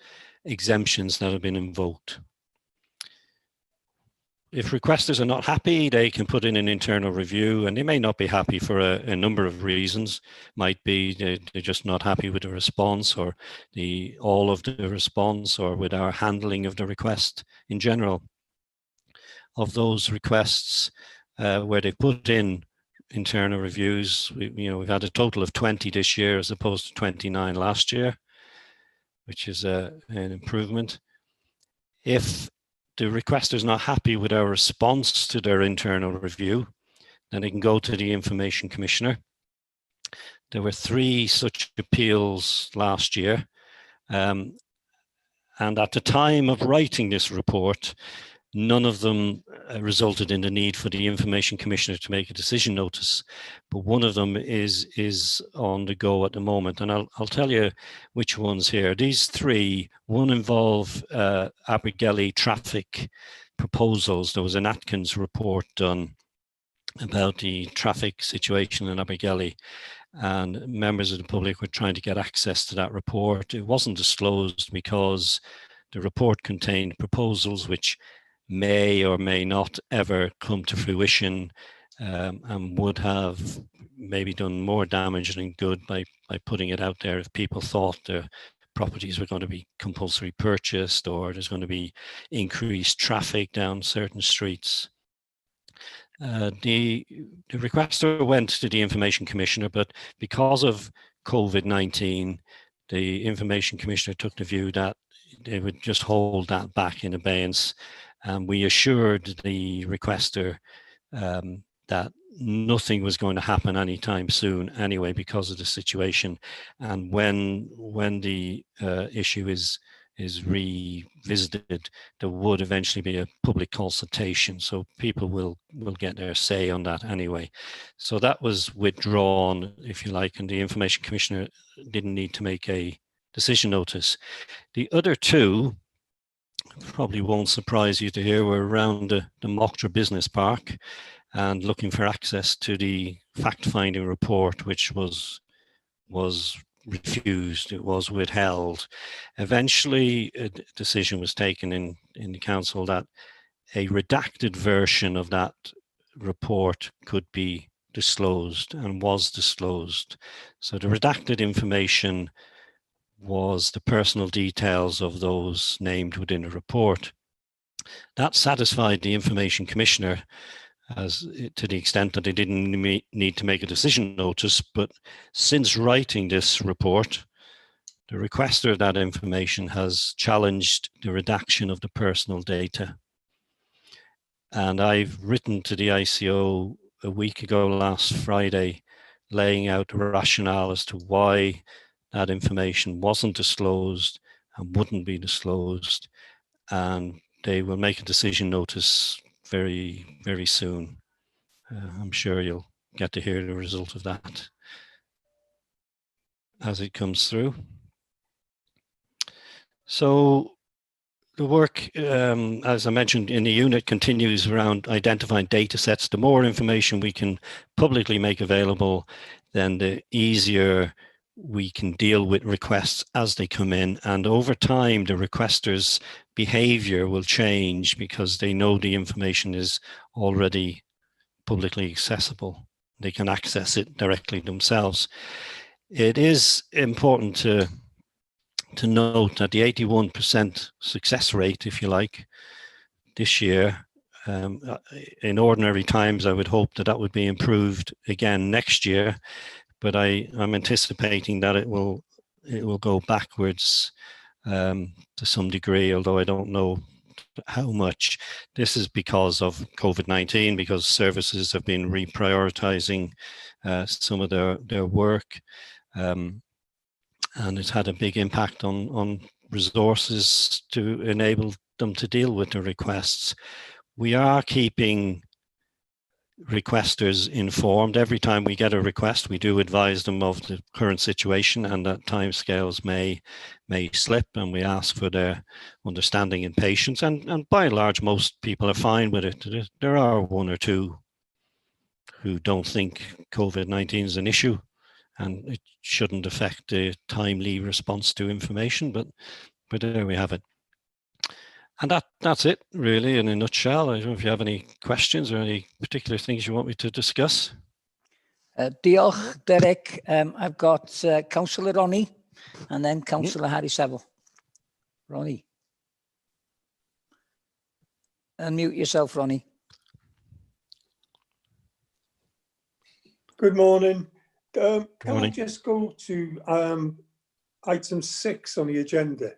exemptions that have been invoked. If requesters are not happy, they can put in an internal review, and they may not be happy for a number of reasons. Might be they're just not happy with the response, or all of the response, or with our handling of the request in general. Of those requests where they put in internal reviews, we've had a total of 20 this year as opposed to 29 last year, which is an improvement. If the requester is not happy with our response to their internal review, then they can go to the Information Commissioner. There were 3 such appeals last year. And at the time of writing this report, none of them resulted in the need for the Information Commissioner to make a decision notice, but one of them is on the go at the moment, and I'll tell you which ones here. These 3, one involve Abergele traffic proposals. There was an Atkins report done about the traffic situation in Abergele, and members of the public were trying to get access to that report. It wasn't disclosed because the report contained proposals which may or may not ever come to fruition, and would have maybe done more damage than good by putting it out there if people thought the properties were going to be compulsory purchased, or there's going to be increased traffic down certain streets. The requester went to the Information Commissioner, but because of COVID-19, the Information Commissioner took the view that they would just hold that back in abeyance. And we assured the requester that nothing was going to happen anytime soon anyway because of the situation. And when the issue is revisited, there would eventually be a public consultation, so people will get their say on that anyway. So that was withdrawn, if you like, and the Information Commissioner didn't need to make a decision notice. The other 2 probably won't surprise you to hear we're around the Mocktra Business Park and looking for access to the fact-finding report, which was refused, it was withheld. Eventually, a decision was taken in the council that a redacted version of that report could be disclosed, and was disclosed. So the redacted information was the personal details of those named within the report. That satisfied the Information Commissioner to the extent that they didn't need to make a decision notice, but since writing this report, the requester of that information has challenged the redaction of the personal data. And I've written to the ICO a week ago last Friday, laying out the rationale as to why that information wasn't disclosed and wouldn't be disclosed, and they will make a decision notice very, very soon. I'm sure you'll get to hear the result of that as it comes through. So the work, as I mentioned, in the unit continues around identifying data sets. The more information we can publicly make available, then the easier we can deal with requests as they come in. And over time, the requesters behavior will change because they know the information is already publicly accessible. They can access it directly themselves. It is important to note that the 81% success rate, if you like, this year, in ordinary times, I would hope that would be improved again next year, but I'm anticipating that it will go backwards to some degree, although I don't know how much. This is because of COVID-19, because services have been reprioritizing some of their work, and it's had a big impact on resources to enable them to deal with the requests. We are keeping requesters informed. Every time we get a request, we do advise them of the current situation and that timescales may slip, and we ask for their understanding and patience. And by and large, most people are fine with it. There are one or two who don't think COVID-19 is an issue and it shouldn't affect the timely response to information, but there we have it. And that's it, really, in a nutshell. I don't know if you have any questions or any particular things you want me to discuss. Diolch, Derek. I've got Councillor Ronnie and then Councillor Harry Seville. Ronnie. Unmute yourself, Ronnie. Good morning. Can I just go to item 6 on the agenda?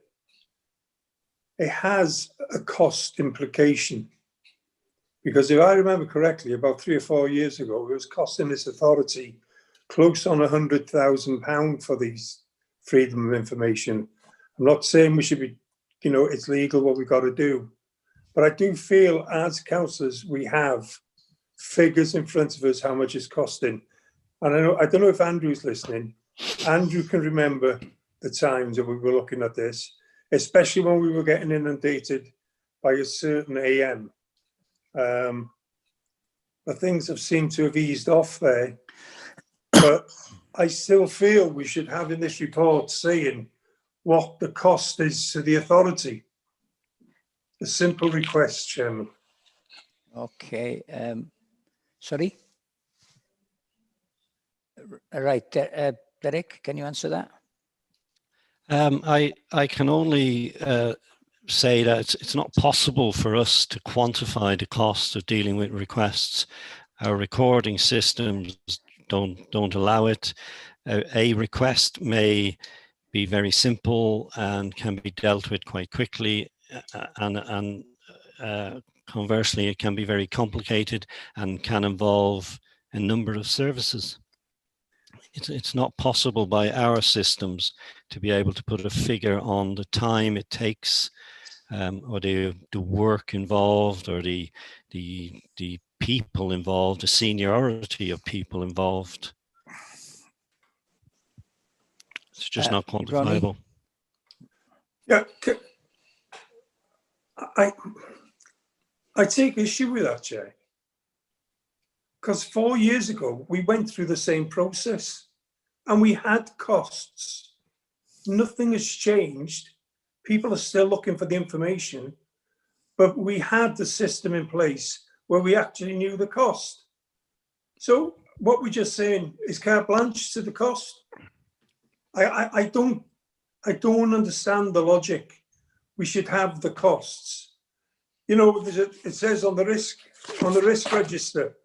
It has a cost implication, because if I remember correctly, about 3 or 4 years ago, it was costing this authority close on £100,000 for these freedom of information. I'm not saying we should be, it's legal what we've got to do, but I do feel as councillors we have figures in front of us how much it's costing. And I don't know if Andrew's listening. Andrew can remember the times that we were looking at this, especially when we were getting inundated by a certain AM. But things have seemed to have eased off there. But I still feel we should have in this report saying what the cost is to the authority. A simple request, Chairman. Okay. Sorry? Right. Derek, can you answer that? I can only say that it's not possible for us to quantify the cost of dealing with requests. Our recording systems don't allow it. A request may be very simple and can be dealt with quite quickly, and conversely, it can be very complicated and can involve a number of services. It's not possible by our systems to be able to put a figure on the time it takes, or the work involved, or the people involved, the seniority of people involved. It's just not quantifiable. Yeah, I take issue with that, Chair. Because 4 years ago, we went through the same process and we had costs. Nothing has changed. People are still looking for the information, but we had the system in place where we actually knew the cost. So what we're just saying is carte blanche to the cost. I don't understand the logic. We should have the costs. It says on the risk register.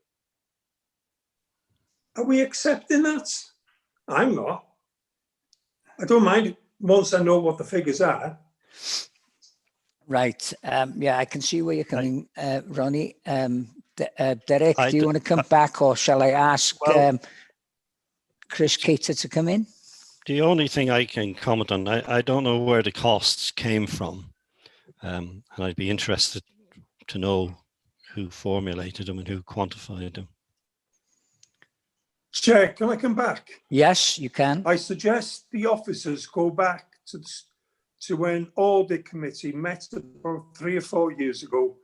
Are we accepting that? I'm not. I don't mind once I know what the figures are. Right. Yeah, I can see where you're coming, Ronnie. Derek, do you want to come back, or shall I ask Chris Cater to come in? The only thing I can comment on, I don't know where the costs came from, and I'd be interested to know who formulated them and who quantified them. Chair, can I come back? Yes, you can. I suggest the officers go back to when audit committee met about 3 or 4 years ago,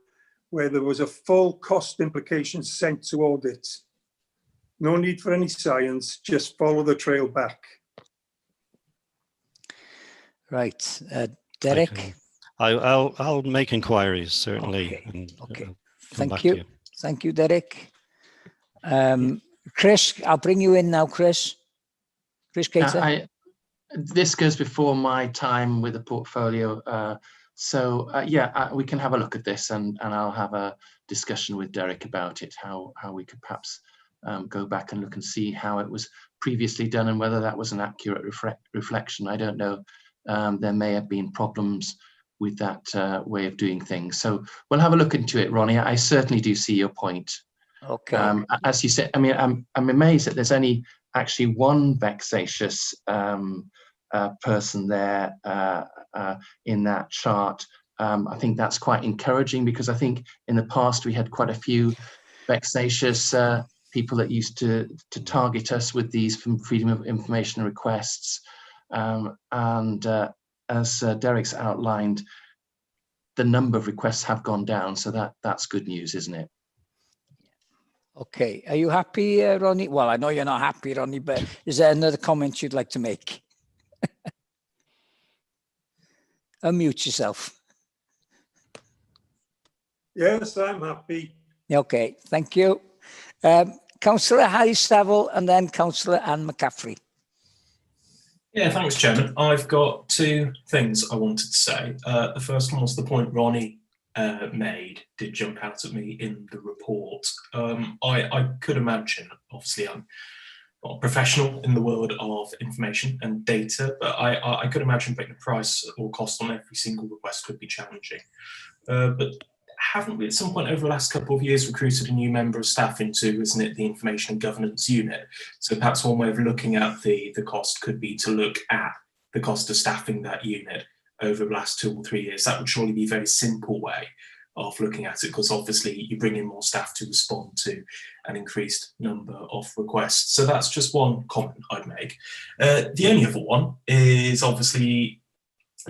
where there was a full cost implication sent to audit. No need for any science, just follow the trail back. Right. Derek? I'll make inquiries, certainly. Okay. And, okay. Thank you. Thank you, Derek. Chris, I'll bring you in now, Chris. Chris Cater. This goes before my time with the portfolio. We can have a look at this, and I'll have a discussion with Derek about it, how we could perhaps go back and look and see how it was previously done and whether that was an accurate reflection. I don't know. There may have been problems with that way of doing things. So we'll have a look into it, Ronnie. I certainly do see your point. Okay. As you said, I mean, I'm amazed that there's only actually one vexatious person there in that chart. I think that's quite encouraging, because I think in the past we had quite a few vexatious people that used to target us with these freedom of information requests. As Derek's outlined, the number of requests have gone down, so that's good news, isn't it? Okay, are you happy, Ronnie? Well, I know you're not happy, Ronnie, but is there another comment you'd like to make? Unmute yourself. Yes, I'm happy. Okay, thank you. Councillor Harry Saville and then Councillor Anne McCaffrey. Yeah, thanks, Chairman. I've got two things I wanted to say. The first one was the point Ronnie made did jump out at me in the report. I could imagine, obviously I'm not a professional in the world of information and data, but I could imagine putting a price or cost on every single request could be challenging. But haven't we at some point over the last couple of years recruited a new member of staff into, isn't it, the Information and Governance Unit? So perhaps one way of looking at the cost could be to look at the cost of staffing that unit over the last 2 or 3 years. That would surely be a very simple way of looking at it, because obviously you bring in more staff to respond to an increased number of requests. So that's just one comment I'd make. The only other one is, obviously,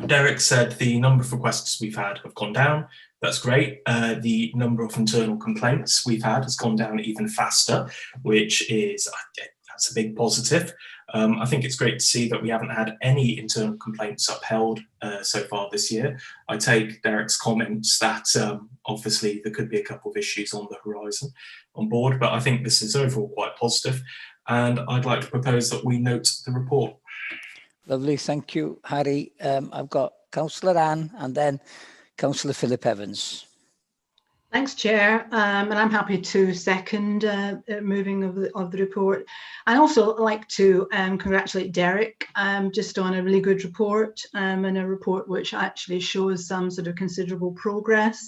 Derek said the number of requests we've had have gone down. That's great. The number of internal complaints we've had has gone down even faster, which is, that's a big positive. I think it's great to see that we haven't had any internal complaints upheld so far this year. I take Derek's comments that obviously there could be a couple of issues on the horizon on board, but I think this is overall quite positive, and I'd like to propose that we note the report. Lovely, thank you, Harry. I've got Councillor Anne and then Councillor Philip Evans. Thanks, Chair, and I'm happy to second moving of the report. I'd also like to congratulate Derek just on a really good report, and a report which actually shows some sort of considerable progress.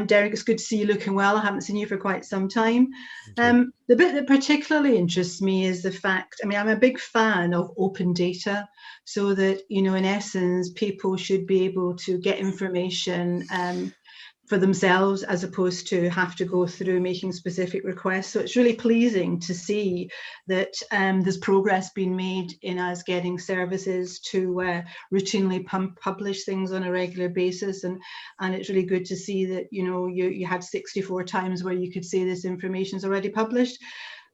Derek, it's good to see you looking well. I haven't seen you for quite some time. The bit that particularly interests me is the fact, I mean, I'm a big fan of open data, so that, you know, in essence, people should be able to get information for themselves, as opposed to have to go through making specific requests. So it's really pleasing to see that there's progress being made in us getting services to routinely publish things on a regular basis, and it's really good to see that, you know, you had 64 times where you could say this information is already published.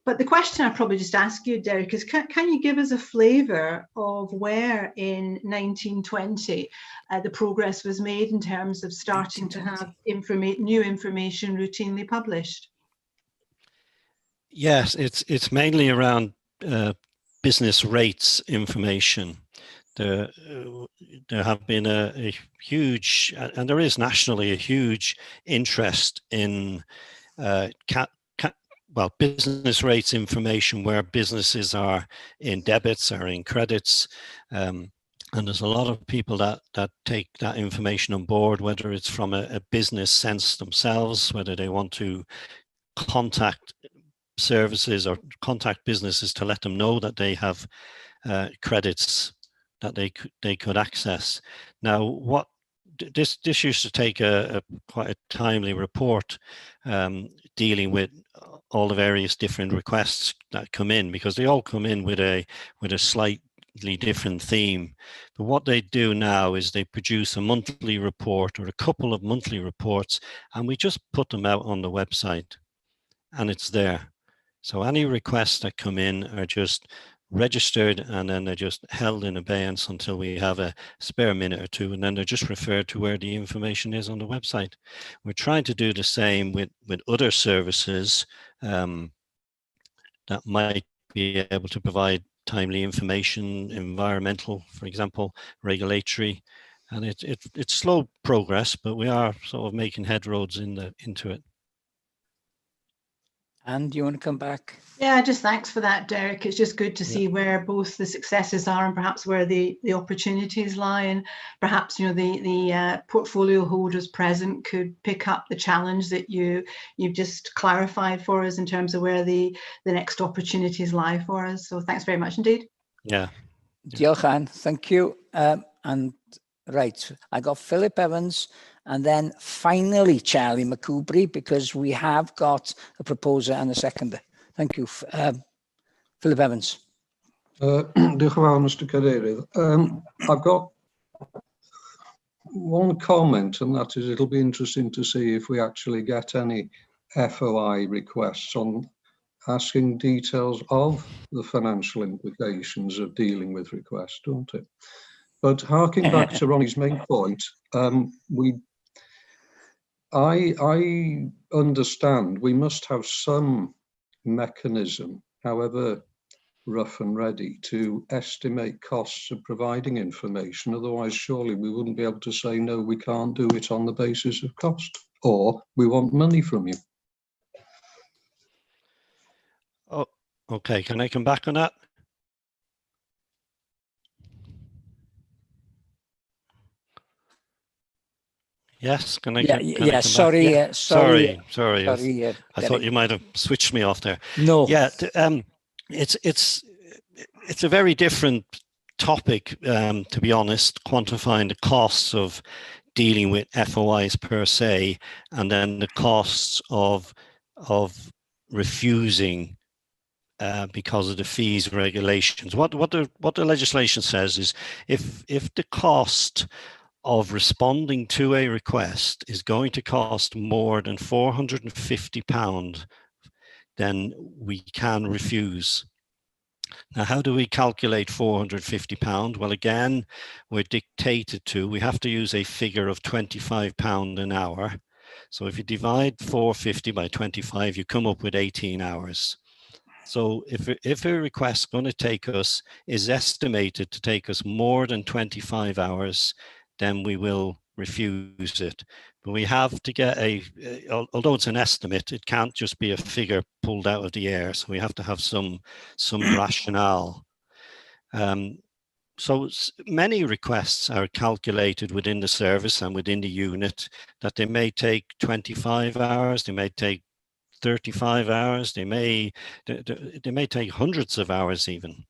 But the question I'd probably just ask you, Derek, is can you give us a flavour of where in 1920 the progress was made in terms of starting to have new information routinely published? Yes, it's mainly around business rates information. There have been a huge, and there is nationally a huge interest in business rates information, where businesses are in debits or in credits. And there's a lot of people that take that information on board, whether it's from a business sense themselves, whether they want to contact services or contact businesses to let them know that they have credits that they could access. Now, what this used to take quite a timely report dealing with all the various different requests that come in, because they all come in with a slightly different theme. But what they do now is they produce a monthly report or a couple of monthly reports, and we just put them out on the website, and it's there. So any requests that come in are just registered, and then they're just held in abeyance until we have a spare minute or two, and then they're just referred to where the information is on the website. We're trying to do the same with other services that might be able to provide timely information, environmental, for example, regulatory, and it's slow progress, but we are sort of making headroads into it. And do you want to come back? Yeah, just thanks for that, Derek. It's just good to see where both the successes are and perhaps where the opportunities lie, and perhaps, you know, the portfolio holders present could pick up the challenge that you've just clarified for us in terms of where the next opportunities lie for us. So thanks very much indeed. Yeah. Diolch, Anne. Thank you. And right, I got Philip Evans, and then finally Charlie McCoubry, because we have got a proposer and a seconder. Thank you. Philip Evans. Diolch yn fawr, Mr. Cadeirydd. I've got one comment, and that is it'll be interesting to see if we actually get any FOI requests on asking details of the financial implications of dealing with requests, don't it? But harking back to Ronnie's main point, I understand we must have some mechanism, however rough and ready, to estimate costs of providing information. Otherwise, surely we wouldn't be able to say, no, we can't do it on the basis of cost, or we want money from you. Oh, okay. Can I come back on that? Yes, can I? Yeah, sorry. I thought you might have switched me off there. No. Yeah, it's a very different topic, to be honest, quantifying the costs of dealing with FOIs per se, and then the costs of refusing because of the fees regulations. What the legislation says is if the cost of responding to a request is going to cost more than £450, then we can refuse. Now, how do we calculate £450? Well, again, we're dictated to, we have to use a figure of £25 an hour. So if you divide 450 by 25, you come up with 18 hours. So if a request is estimated to take us more than 25 hours, then we will refuse it. But we have to get although it's an estimate, it can't just be a figure pulled out of the air. So we have to have some rationale. So many requests are calculated within the service and within the unit that they may take 25 hours, they may take 35 hours, they may take hundreds of hours even.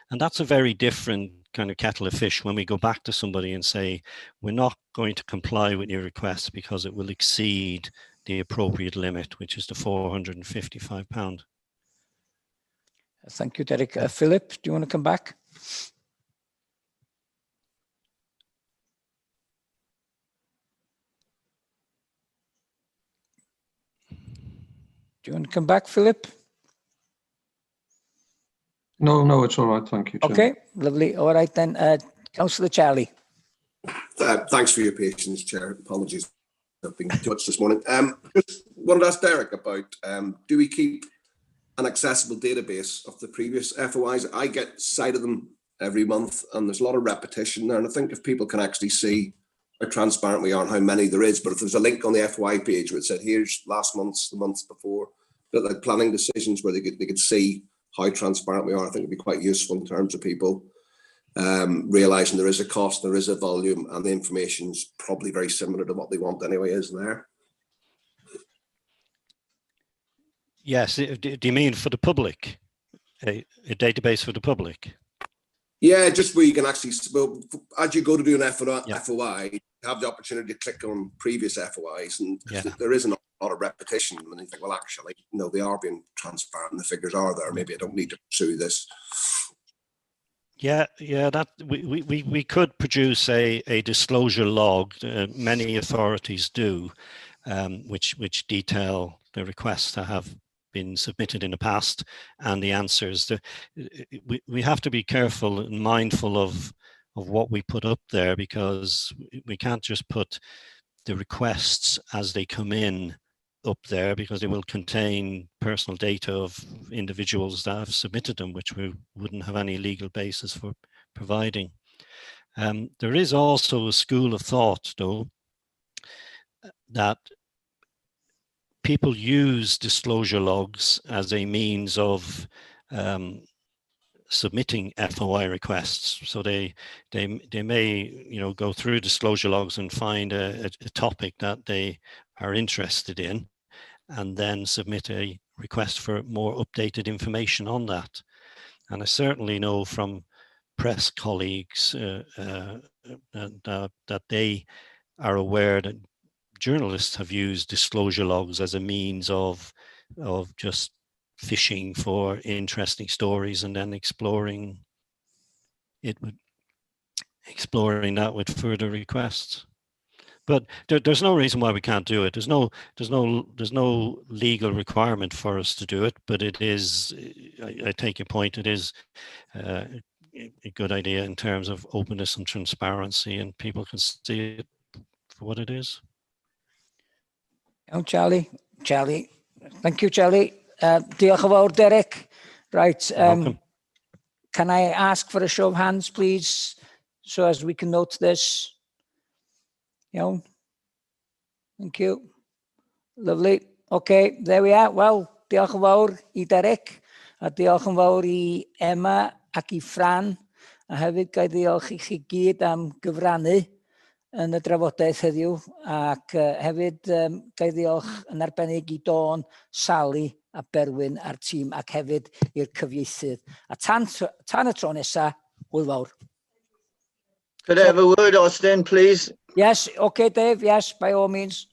And that's a very different kind of kettle of fish when we go back to somebody and say, we're not going to comply with your request because it will exceed the appropriate limit, which is the £455. Thank you, Derek. Philip, do you want to come back? Do you want to come back, Philip? No, it's all right. Thank you, Chair. Okay, lovely. All right then, Councillor Charlie. Thanks for your patience, Chair. Apologies, I've been too much this morning. Just wanted to ask Derek about, do we keep an accessible database of the previous FOIs? I get sight of them every month, and there's a lot of repetition there. And I think if people can actually see how transparent we are and how many there is, but if there's a link on the FOI page where it said, here's last month's, the months before, but like planning decisions where they could see how transparent we are, I think it'd be quite useful in terms of people realizing there is a cost, there is a volume, and the information's probably very similar to what they want anyway, isn't there? Yes, do you mean for the public? A database for the public? Yeah, just where you can actually, well, as you go to do an FOI, you have the opportunity to click on previous FOIs, and there isn't a lot of repetition. And you think, well, actually, no, they are being transparent, and the figures are there. Maybe I don't need to pursue this. Yeah, that we could produce a disclosure log. Many authorities do, which detail the requests that have been submitted in the past and the answers. We have to be careful and mindful of what we put up there, because we can't just put the requests as they come in up there, because they will contain personal data of individuals that have submitted them, which we wouldn't have any legal basis for providing. There is also a school of thought, though, that people use disclosure logs as a means of submitting FOI requests. So they may go through disclosure logs and find a topic that they are interested in, and then submit a request for more updated information on that. And I certainly know from press colleagues that they are aware that journalists have used disclosure logs as a means of just fishing for interesting stories and then exploring that with further requests. But there's no reason why we can't do it. There's no legal requirement for us to do it. But it is, I take your point. It is a good idea in terms of openness and transparency, and people can see it for what it is. Oh, Charlie. Thank you, Charlie. Diolch yn fawr, Derek. Right. Can I ask for a show of hands, please, so as we can note this? Iawn. Thank you. Lovely. Okay, there we are. Well, diolch yn fawr I Derek, a diolch yn fawr I Emma ac I Fran, a hefyd gai diolch I chi gyd am gyfrannu yn y drafodaeth heddiw, ac hefyd gai diolch yn arbennig I Dawn, Sally a Berwyn a'r tîm, ac hefyd i'r cyfieithydd. A tan y tro nesa, hwyl fawr. Could I have a word, Austin, please? Yes, okay, Dave, yes, by all means.